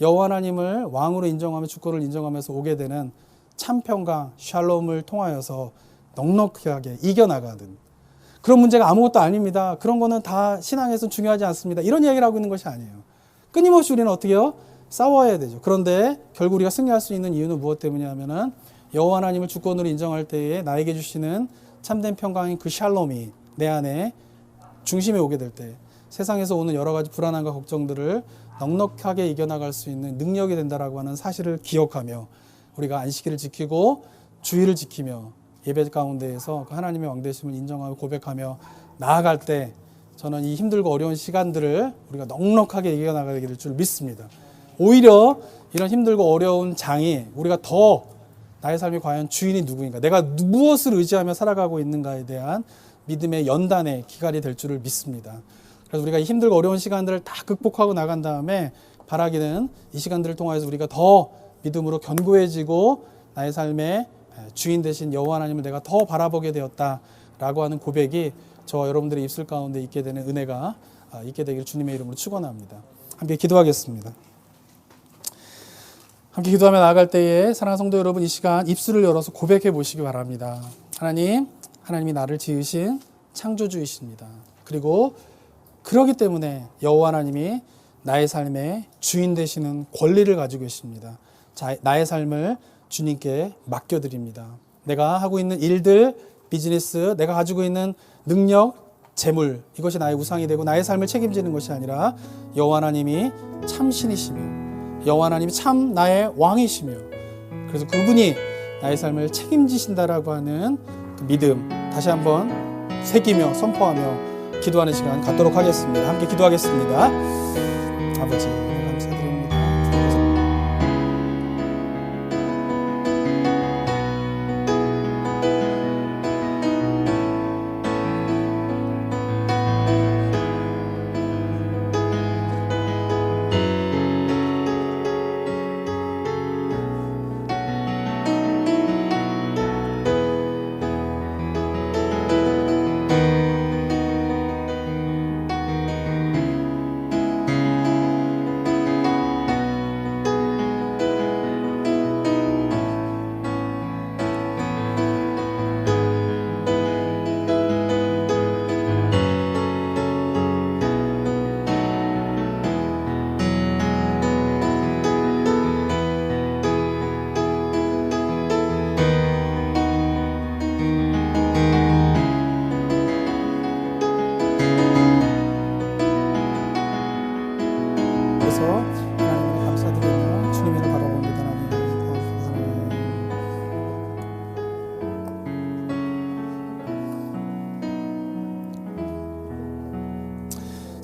여호와 하나님을 왕으로 인정하며 주권을 인정하면서 오게 되는 참 평강, 샬롬을 통하여서 넉넉하게 이겨나가는 그런 문제가 아무것도 아닙니다. 그런 거는 다 신앙에서는 중요하지 않습니다. 이런 이야기를 하고 있는 것이 아니에요. 끊임없이 우리는 어떻게 해요? 싸워야 되죠. 그런데 결국 우리가 승리할 수 있는 이유는 무엇 때문이냐면은 여호와 하나님을 주권으로 인정할 때에 나에게 주시는 참된 평강인 그 샬롬이 내 안에 중심에 오게 될 때 세상에서 오는 여러 가지 불안함과 걱정들을 넉넉하게 이겨나갈 수 있는 능력이 된다라고 하는 사실을 기억하며 우리가 안식일을 지키고 주일을 지키며 예배 가운데에서 그 하나님의 왕되심을 인정하고 고백하며 나아갈 때 저는 이 힘들고 어려운 시간들을 우리가 넉넉하게 이겨나가게 될 줄 믿습니다. 오히려 이런 힘들고 어려운 장이 우리가 더 나의 삶이 과연 주인이 누구인가, 내가 무엇을 의지하며 살아가고 있는가에 대한 믿음의 연단의 기갈이 될 줄을 믿습니다. 그래서 우리가 이 힘들고 어려운 시간들을 다 극복하고 나간 다음에 바라기는 이 시간들을 통해서 우리가 더 믿음으로 견고해지고 나의 삶의 주인 되신 여호와 하나님을 내가 더 바라보게 되었다라고 하는 고백이 저와 여러분들의 입술 가운데 있게 되는 은혜가 있게 되기를 주님의 이름으로 축원합니다. 함께 기도하겠습니다. 함께 기도하며 나아갈 때에 사랑하는 성도 여러분, 이 시간 입술을 열어서 고백해 보시기 바랍니다. 하나님이 나를 지으신 창조주이십니다. 그리고 그렇기 때문에 여호와 하나님이 나의 삶의 주인 되시는 권리를 가지고 계십니다. 나의 삶을 주님께 맡겨드립니다. 내가 하고 있는 일들, 비즈니스, 내가 가지고 있는 능력, 재물, 이것이 나의 우상이 되고 나의 삶을 책임지는 것이 아니라 여호와 하나님이 참 신이시며 여호와 하나님이 참 나의 왕이시며 그래서 그분이 나의 삶을 책임지신다라고 하는 그 믿음 다시 한번 새기며 선포하며 기도하는 시간 갖도록 하겠습니다. 함께 기도하겠습니다. 아버지,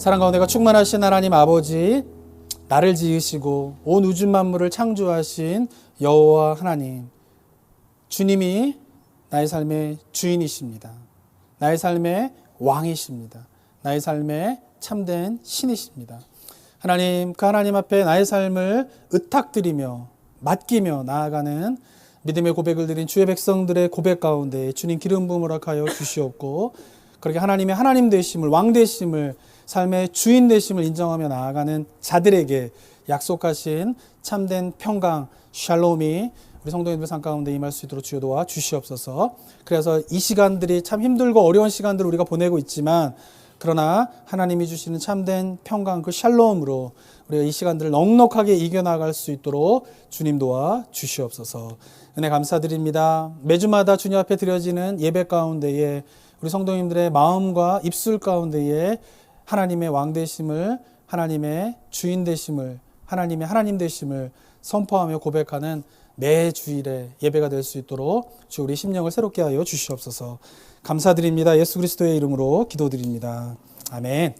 사랑 가운데가 충만하신 하나님 아버지, 나를 지으시고 온 우주 만물을 창조하신 여호와 하나님, 주님이 나의 삶의 주인이십니다. 나의 삶의 왕이십니다. 나의 삶의 참된 신이십니다. 하나님, 그 하나님 앞에 나의 삶을 의탁드리며 맡기며 나아가는 믿음의 고백을 드린 주의 백성들의 고백 가운데 주님 기름 부음을 허락하여 주시옵고, 그렇게 하나님의 하나님 되심을, 왕 되심을, 삶의 주인 되심을 인정하며 나아가는 자들에게 약속하신 참된 평강, 샬롬이 우리 성도님들 삶 가운데 임할 수 있도록 주여 도와 주시옵소서. 그래서 이 시간들이 참 힘들고 어려운 시간들을 우리가 보내고 있지만, 그러나 하나님이 주시는 참된 평강, 그 샬롬으로 우리가 이 시간들을 넉넉하게 이겨나갈 수 있도록 주님 도와 주시옵소서. 은혜 감사드립니다. 매주마다 주님 앞에 드려지는 예배 가운데에 우리 성도님들의 마음과 입술 가운데에 하나님의 왕 되심을, 하나님의 주인 되심을, 하나님의 하나님 되심을 선포하며 고백하는 매 주일의 예배가 될 수 있도록 주 우리 심령을 새롭게 하여 주시옵소서. 감사드립니다. 예수 그리스도의 이름으로 기도드립니다. 아멘.